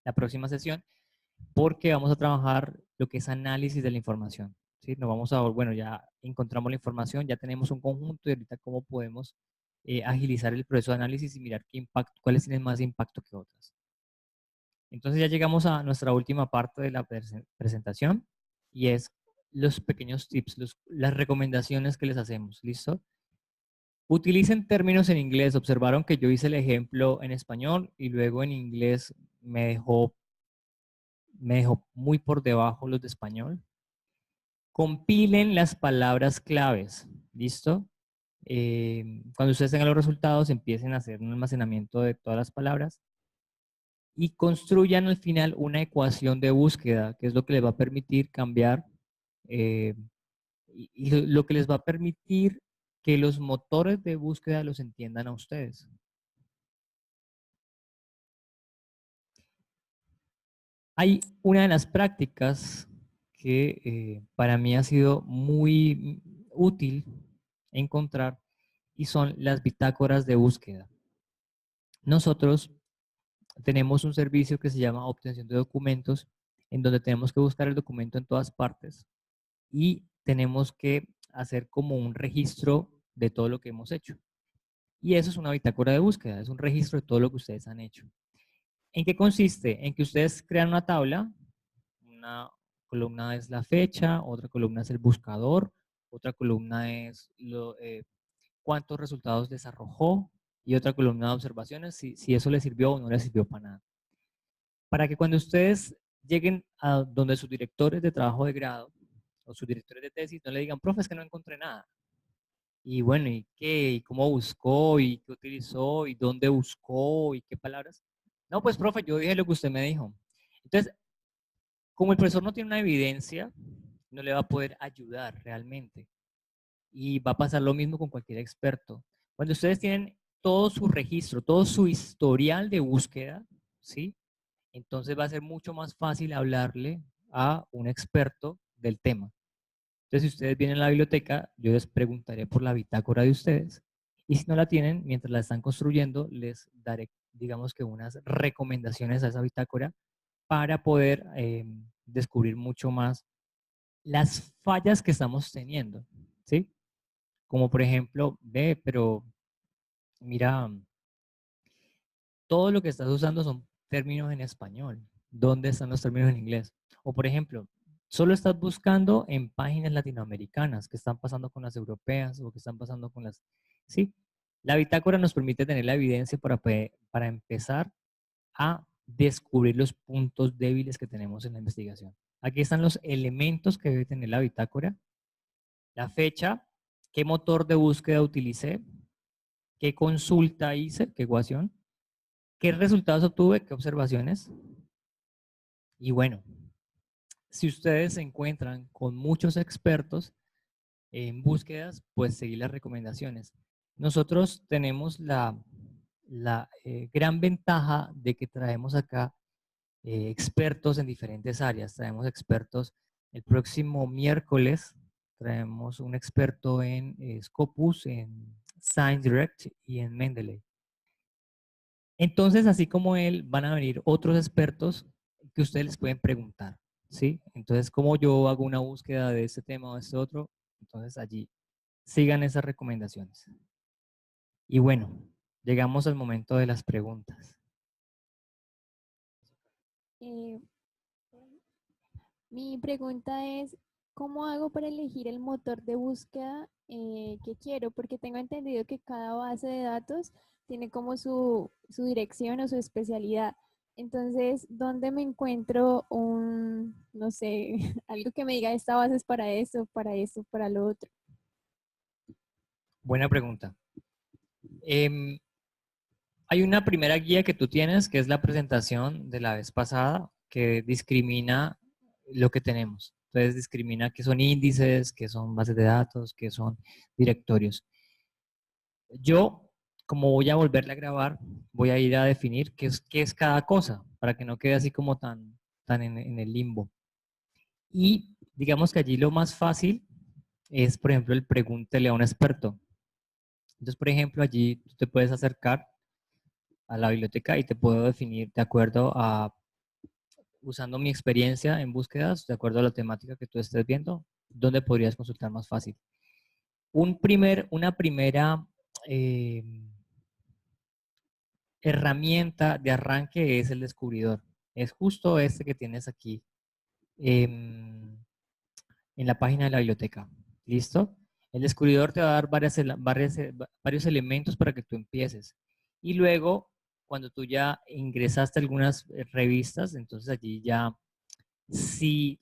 la próxima sesión, porque vamos a trabajar lo que es análisis de la información. ¿Sí? Nos vamos bueno, ya encontramos la información, ya tenemos un conjunto y ahorita cómo podemos agilizar el proceso de análisis y mirar qué impacto, cuáles tienen más impacto que otras. Entonces ya llegamos a nuestra última parte de la presentación y es los pequeños tips, las recomendaciones que les hacemos. ¿Listo? Utilicen términos en inglés. Observaron que yo hice el ejemplo en español y luego en inglés me dejó muy por debajo los de español. Compilen las palabras claves. ¿Listo? Cuando ustedes tengan los resultados, empiecen a hacer un almacenamiento de todas las palabras y construyan al final una ecuación de búsqueda, que es lo que les va a permitir cambiar eh, y lo que les va a permitir que los motores de búsqueda los entiendan a ustedes. Hay una de las prácticas que para mí ha sido muy útil encontrar y son las bitácoras de búsqueda. Nosotros tenemos un servicio que se llama obtención de documentos, en donde tenemos que buscar el documento en todas partes y tenemos que hacer como un registro de todo lo que hemos hecho. Y eso es una bitácora de búsqueda, es un registro de todo lo que ustedes han hecho. ¿En qué consiste? En que ustedes crean una tabla, una columna es la fecha, otra columna es el buscador, otra columna es cuántos resultados les arrojó y otra columna de observaciones, si eso les sirvió o no les sirvió para nada. Para que cuando ustedes lleguen a donde sus directores de trabajo de grado o sus directores de tesis no le digan, profe, es que no encontré nada. Y bueno, ¿y qué? ¿Y cómo buscó? ¿Y qué utilizó? ¿Y dónde buscó? ¿Y qué palabras? No, pues profe, yo dije lo que usted me dijo. Entonces, como el profesor no tiene una evidencia, no le va a poder ayudar realmente. Y va a pasar lo mismo con cualquier experto. Cuando ustedes tienen todo su registro, todo su historial de búsqueda, ¿sí? Entonces va a ser mucho más fácil hablarle a un experto del tema. Entonces, si ustedes vienen a la biblioteca, yo les preguntaré por la bitácora de ustedes. Y si no la tienen, mientras la están construyendo, les daré, digamos que unas recomendaciones a esa bitácora para poder descubrir mucho más las fallas que estamos teniendo, ¿sí? Como por ejemplo, ve, pero mira, todo lo que estás usando son términos en español. ¿Dónde están los términos en inglés? O por ejemplo, solo estás buscando en páginas latinoamericanas, qué están pasando con las europeas o qué están pasando con las... Sí, la bitácora nos permite tener la evidencia para empezar a descubrir los puntos débiles que tenemos en la investigación. Aquí están los elementos que debe tener la bitácora, la fecha, qué motor de búsqueda utilicé, qué consulta hice, qué ecuación, qué resultados obtuve, qué observaciones. Y bueno, si ustedes se encuentran con muchos expertos en búsquedas, pues seguir las recomendaciones. Nosotros tenemos la gran ventaja de que traemos acá expertos en diferentes áreas. Traemos expertos el próximo miércoles, traemos un experto en Scopus, en ScienceDirect y en Mendeley. Entonces, así como él, van a venir otros expertos que ustedes les pueden preguntar, ¿sí? Entonces, como yo hago una búsqueda de este tema o de este otro, entonces allí sigan esas recomendaciones. Y bueno, llegamos al momento de las preguntas. Eh, Mi pregunta es, ¿cómo hago para elegir el motor de búsqueda que quiero? Porque tengo entendido que cada base de datos tiene como su dirección o su especialidad. Entonces, ¿dónde me encuentro no sé, algo que me diga esta base es para eso, para lo otro? Buena pregunta. Hay una primera guía que tú tienes, que es la presentación de la vez pasada, que discrimina lo que tenemos. Entonces discrimina qué son índices, qué son bases de datos, qué son directorios. Yo, como voy a volverle a grabar, voy a ir a definir qué es cada cosa, para que no quede así como tan en el limbo. Y digamos que allí lo más fácil es, por ejemplo, el pregúntele a un experto. Entonces, por ejemplo, allí tú te puedes acercar a la biblioteca y te puedo definir de acuerdo a, usando mi experiencia en búsquedas, de acuerdo a la temática que tú estés viendo, dónde podrías consultar más fácil. Una primera eh, herramienta de arranque es el descubridor. Es justo este que tienes aquí en la página de la biblioteca. ¿Listo? El descubridor te va a dar varios elementos para que tú empieces. Y luego, cuando tú ya ingresaste a algunas revistas, entonces allí ya, si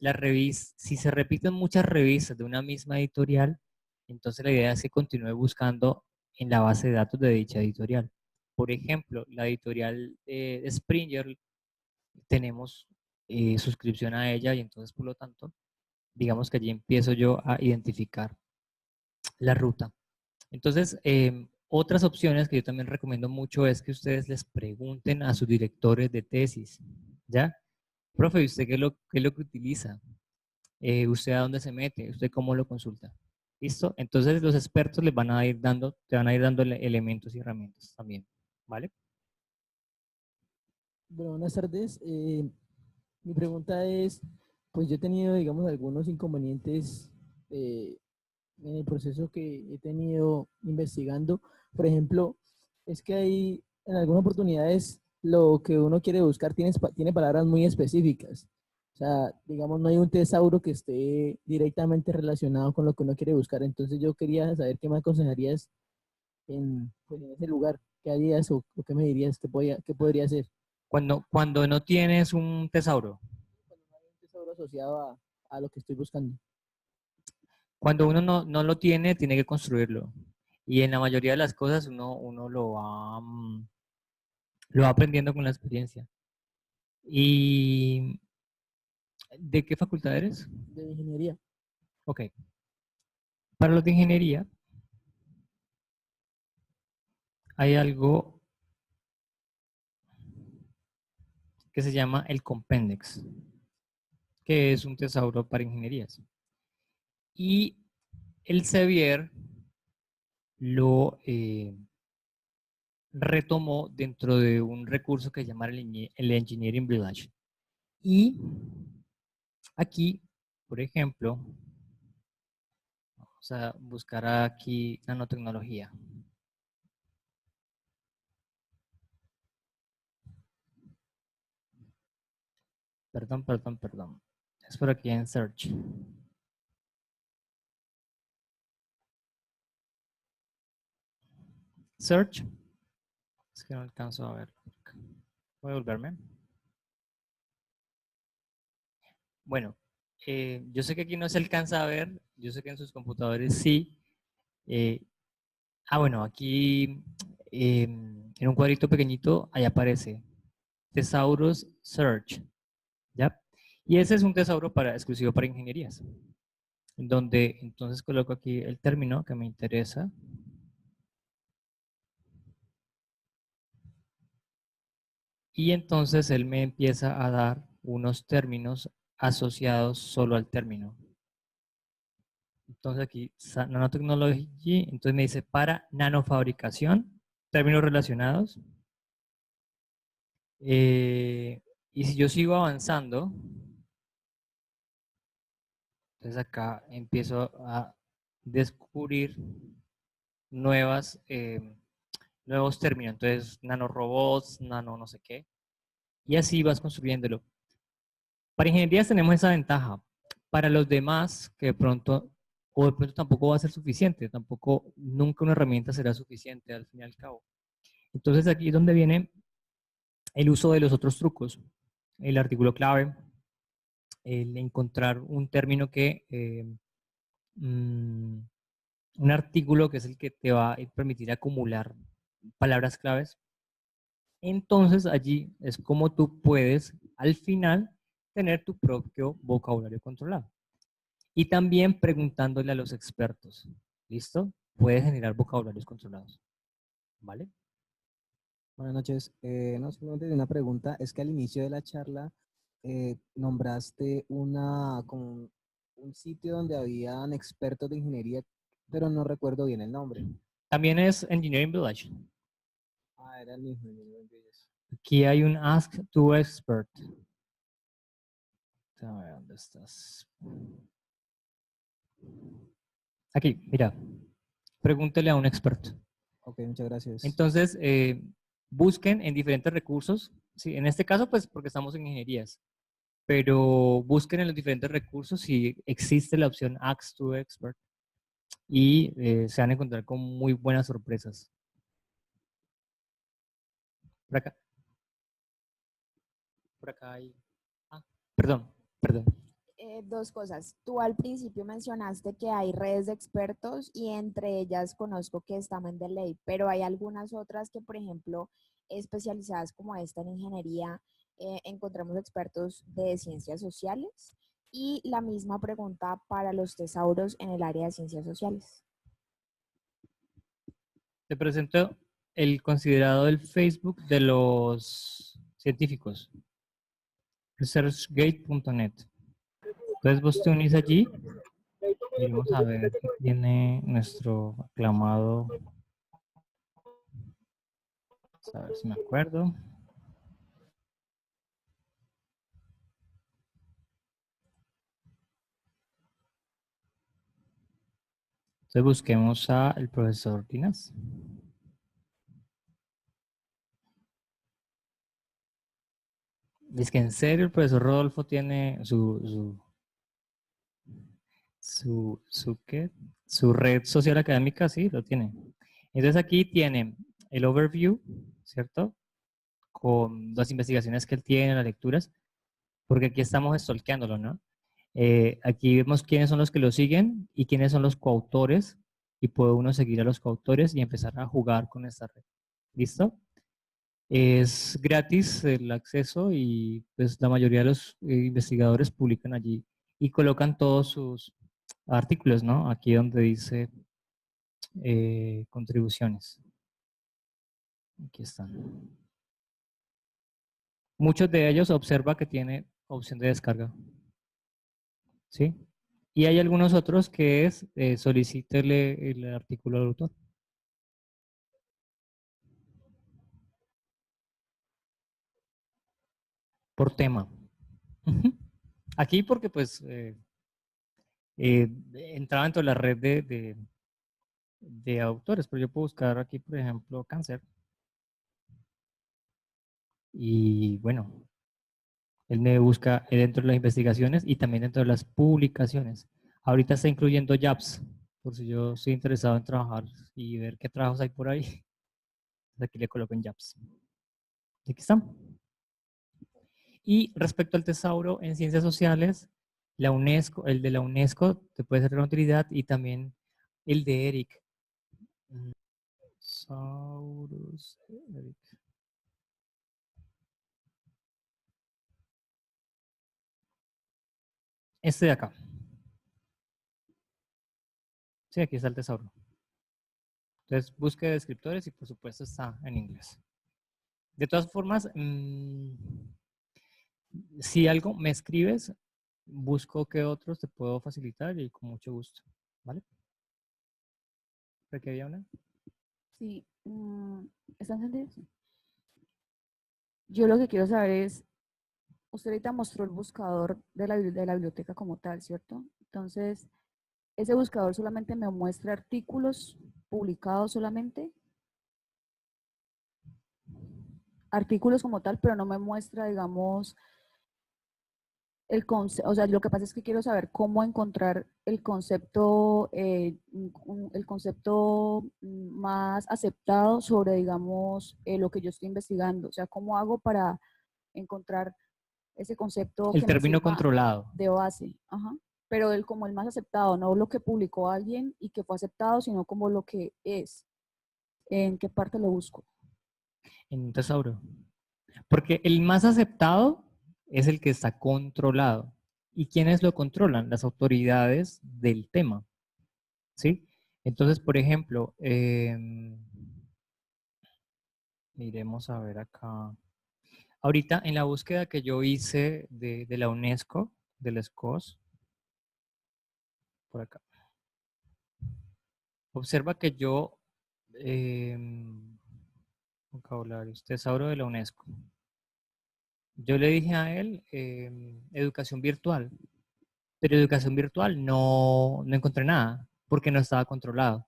se repiten muchas revistas de una misma editorial, entonces la idea es que continúe buscando en la base de datos de dicha editorial. Por ejemplo, la editorial Springer, tenemos suscripción a ella y entonces, por lo tanto, digamos que allí empiezo yo a identificar la ruta. Entonces, otras opciones que yo también recomiendo mucho es que ustedes les pregunten a sus directores de tesis, ¿ya? Profe, ¿usted qué es lo que utiliza? ¿Usted a dónde se mete? ¿Usted cómo lo consulta? ¿Listo? Entonces los expertos les van a ir dando, te van a ir dando elementos y herramientas también, ¿vale? Bueno, buenas tardes. Mi pregunta es, pues yo he tenido, digamos, algunos inconvenientes en el proceso que he tenido investigando, por ejemplo, es que hay en algunas oportunidades lo que uno quiere buscar tiene palabras muy específicas. O sea, digamos, no hay un tesauro que esté directamente relacionado con lo que uno quiere buscar. Entonces yo quería saber qué me aconsejarías pues, en ese lugar. ¿Qué harías o qué me dirías qué podría hacer? Cuando no tienes un tesauro, Cuando no hay un tesauro asociado a lo que estoy buscando. cuando uno no lo tiene, tiene que construirlo. Y en la mayoría de las cosas uno lo va aprendiendo con la experiencia. ¿Y de qué facultad eres? De ingeniería. Ok. Para los de ingeniería hay algo que se llama el Compendex, que es un tesauro para ingenierías. Y el Sevier lo retomó dentro de un recurso que se llama el Engineering Village. Y aquí, por ejemplo, vamos a buscar aquí nanotecnología. Perdón. Es por aquí en Search. Search. Es que no alcanzo a ver. Voy a volverme. Bueno, yo sé que aquí no se alcanza a ver. Yo sé que en sus computadores sí. Eh, bueno, aquí en un cuadrito pequeñito, ahí aparece Thesaurus Search. ¿Ya? Y ese es un tesauro exclusivo para ingenierías, en donde entonces coloco aquí el término que me interesa. Y entonces él me empieza a dar unos términos asociados solo al término. Entonces aquí, nanotecnología, entonces me dice para nanofabricación, términos relacionados. Y si yo sigo avanzando, entonces acá empiezo a descubrir nuevas, nuevos términos. Entonces, nanorobots, nano no sé qué. Y así vas construyéndolo. Para ingenierías tenemos esa ventaja. Para los demás, que de pronto, o de pronto tampoco va a ser suficiente, tampoco, nunca una herramienta será suficiente al fin y al cabo. Entonces aquí es donde viene el uso de los otros trucos. El artículo clave, el encontrar un término mm, un artículo que es el que te va a permitir acumular palabras claves. Entonces allí es como tú puedes al final tener tu propio vocabulario controlado. Y también preguntándole a los expertos. ¿Listo? Puedes generar vocabularios controlados. ¿Vale? Buenas noches. No, simplemente una pregunta. Es que al inicio de la charla nombraste como un sitio donde habían expertos de ingeniería, pero no recuerdo bien el nombre. También es Engineering Village. Ah, era el mismo. Engineering Village. Aquí hay un Ask to Expert. A ver, ¿dónde estás? Aquí, mira. Pregúntele a un experto. Ok, muchas gracias. Entonces, busquen en diferentes recursos. Sí, en este caso, pues porque estamos en ingenierías. Pero busquen en los diferentes recursos si existe la opción Ask to Expert y se van a encontrar con muy buenas sorpresas. Por acá. Por acá hay. Ah, perdón. Dos cosas. Tú al principio mencionaste que hay redes de expertos y entre ellas conozco que está Mendeley, pero hay algunas otras que, por ejemplo, especializadas como esta en ingeniería, encontramos expertos de ciencias sociales y la misma pregunta para los tesauros en el área de ciencias sociales. Te presento el considerado del Facebook de los científicos. Researchgate.net. Entonces vos te unís allí y vamos a ver qué tiene nuestro aclamado. Vamos a ver si me acuerdo. Entonces busquemos al profesor Dinas. Dice que en serio el profesor Rodolfo tiene ¿qué? Su red social académica, sí, lo tiene. Entonces aquí tiene el overview, ¿cierto? Con las investigaciones que él tiene, las lecturas, porque aquí estamos stalkeándolo, ¿no? Aquí vemos quiénes son los que lo siguen y quiénes son los coautores, y puede uno seguir a los coautores y empezar a jugar con esta red. ¿Listo? Es gratis el acceso y pues la mayoría de los investigadores publican allí y colocan todos sus artículos, ¿no? Aquí donde dice contribuciones. Aquí están. Muchos de ellos observa que tiene opción de descarga. ¿Sí? Y hay algunos otros que es solicítele el artículo al autor. Por tema. Aquí porque pues entraba dentro de la red de autores, pero yo puedo buscar aquí, por ejemplo, cáncer. Y bueno, él me busca dentro de las investigaciones y también dentro de las publicaciones. Ahorita está incluyendo JABS, por si yo estoy interesado en trabajar y ver qué trabajos hay por ahí. Aquí le coloco en JABS. Aquí están. Y respecto al tesauro en ciencias sociales, la UNESCO, el de la UNESCO te puede ser de una utilidad y también el de Eric. Tesaurus, Eric. Este de acá. Sí, aquí está el tesauro. Entonces, busque descriptores y por supuesto está en inglés. De todas formas, si algo me escribes, busco qué otros te puedo facilitar y con mucho gusto. ¿Vale? ¿Requería una? Sí, ¿están entendidos? Yo lo que quiero saber es, usted ahorita mostró el buscador de la biblioteca como tal, ¿cierto? Entonces, ese buscador solamente me muestra artículos publicados solamente, artículos como tal, pero no me muestra, digamos, el concepto, o sea, lo que pasa es que quiero saber cómo encontrar el concepto, el concepto más aceptado sobre, digamos, lo que yo estoy investigando. O sea, cómo hago para encontrar ese concepto El que me término sirva controlado. de base. Ajá. Pero como el más aceptado, no lo que publicó alguien y que fue aceptado, sino como lo que es. ¿En qué parte lo busco? En un tesauro. Porque el más aceptado es el que está controlado. ¿Y quiénes lo controlan? Las autoridades del tema. ¿Sí? Entonces, por ejemplo, miremos a ver acá. Ahorita en la búsqueda que yo hice de la UNESCO, del SCOS, por acá, observa que yo, vocabularios, tesauro de la UNESCO. Yo le dije a él educación virtual, pero educación virtual no encontré nada porque no estaba controlado.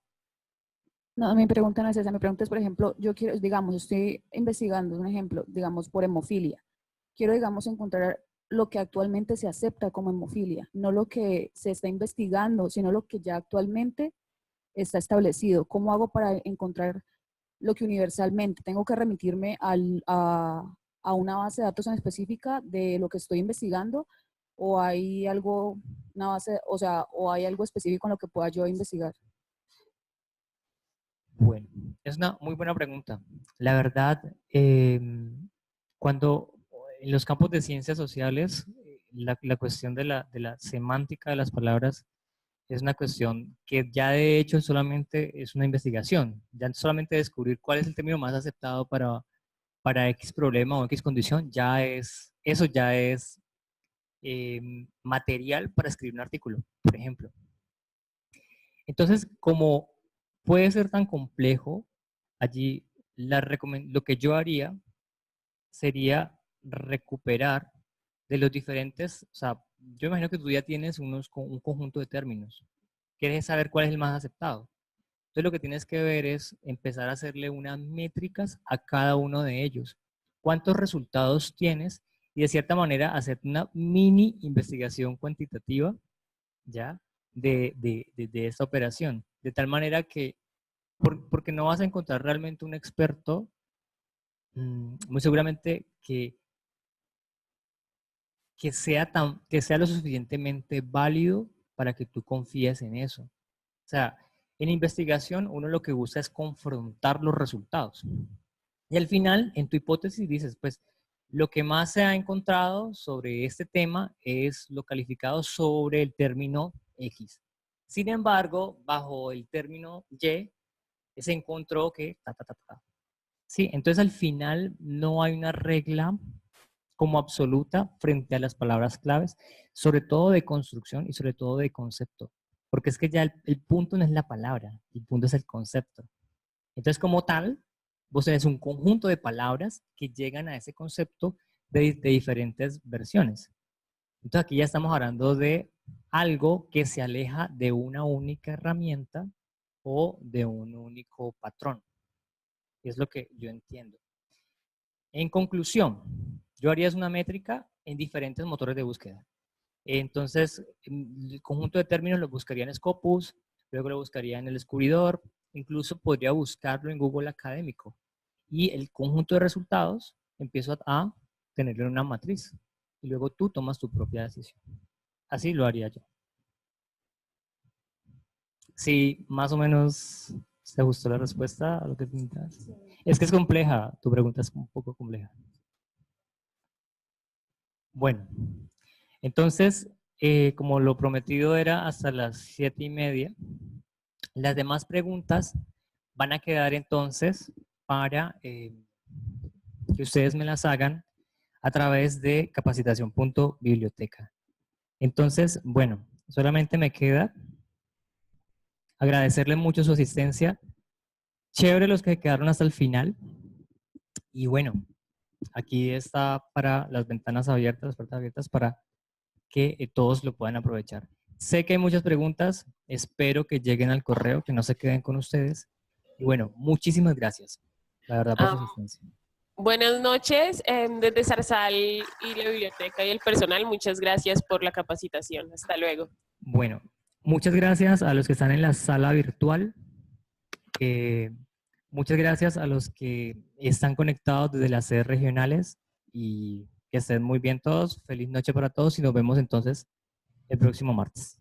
No, mi pregunta no es esa. Mi pregunta es, por ejemplo, yo quiero, digamos, estoy investigando, un ejemplo, digamos, por hemofilia. Quiero, digamos, encontrar lo que actualmente se acepta como hemofilia, no lo que se está investigando, sino lo que ya actualmente está establecido. ¿Cómo hago para encontrar lo que universalmente? ¿Tengo que remitirme a una base de datos en específica de lo que estoy investigando? ¿O hay algo, una base, o sea, o hay algo específico en lo que pueda yo investigar? Bueno, es una muy buena pregunta. La verdad, cuando en los campos de ciencias sociales, la cuestión de la semántica de las palabras es una cuestión que ya de hecho solamente es una investigación. Ya solamente descubrir cuál es el término más aceptado para X problema o X condición, eso ya es material para escribir un artículo, por ejemplo. Entonces, como puede ser tan complejo, allí lo que yo haría sería recuperar de los diferentes, o sea, yo imagino que tú ya tienes un conjunto de términos, quieres saber cuál es el más aceptado. Entonces lo que tienes que ver es empezar a hacerle unas métricas a cada uno de ellos. ¿Cuántos resultados tienes? Y de cierta manera hacer una mini investigación cuantitativa, ¿ya? De esta operación. De tal manera que, porque no vas a encontrar realmente un experto, muy seguramente que sea lo suficientemente válido para que tú confíes en eso. O sea, en investigación uno lo que busca es confrontar los resultados. Y al final, en tu hipótesis dices, pues, lo que más se ha encontrado sobre este tema es lo calificado sobre el término X. Sin embargo, bajo el término Y, se encontró que Sí, entonces al final no hay una regla como absoluta frente a las palabras claves, sobre todo de construcción y sobre todo de concepto. Porque es que ya el punto no es la palabra, el punto es el concepto. Entonces, como tal, vos tenés un conjunto de palabras que llegan a ese concepto de diferentes versiones. Entonces, aquí ya estamos hablando de algo que se aleja de una única herramienta o de un único patrón. Es lo que yo entiendo. En conclusión, yo haría una métrica en diferentes motores de búsqueda. Entonces, el conjunto de términos lo buscaría en Scopus, luego lo buscaría en el descubridor, incluso podría buscarlo en Google Académico. Y el conjunto de resultados empiezo a tenerlo en una matriz. Y luego tú tomas tu propia decisión. Así lo haría yo. Sí, más o menos se gustó la respuesta a lo que preguntas. Es que es compleja, tu pregunta es un poco compleja. Bueno, entonces, como lo prometido era hasta las 7:30, las demás preguntas van a quedar entonces para que ustedes me las hagan a través de capacitación.biblioteca. Entonces, bueno, solamente me queda agradecerle mucho su asistencia. Chévere los que quedaron hasta el final. Y bueno, aquí está para las ventanas abiertas, las puertas abiertas para que todos lo puedan aprovechar. Sé que hay muchas preguntas, espero que lleguen al correo, que no se queden con ustedes. Y bueno, muchísimas gracias, la verdad, por su asistencia. Buenas noches, desde Zarzal y la biblioteca y el personal, muchas gracias por la capacitación. Hasta luego. Bueno, muchas gracias a los que están en la sala virtual. Muchas gracias a los que están conectados desde las sedes regionales y que estén muy bien todos. Feliz noche para todos y nos vemos entonces el próximo martes.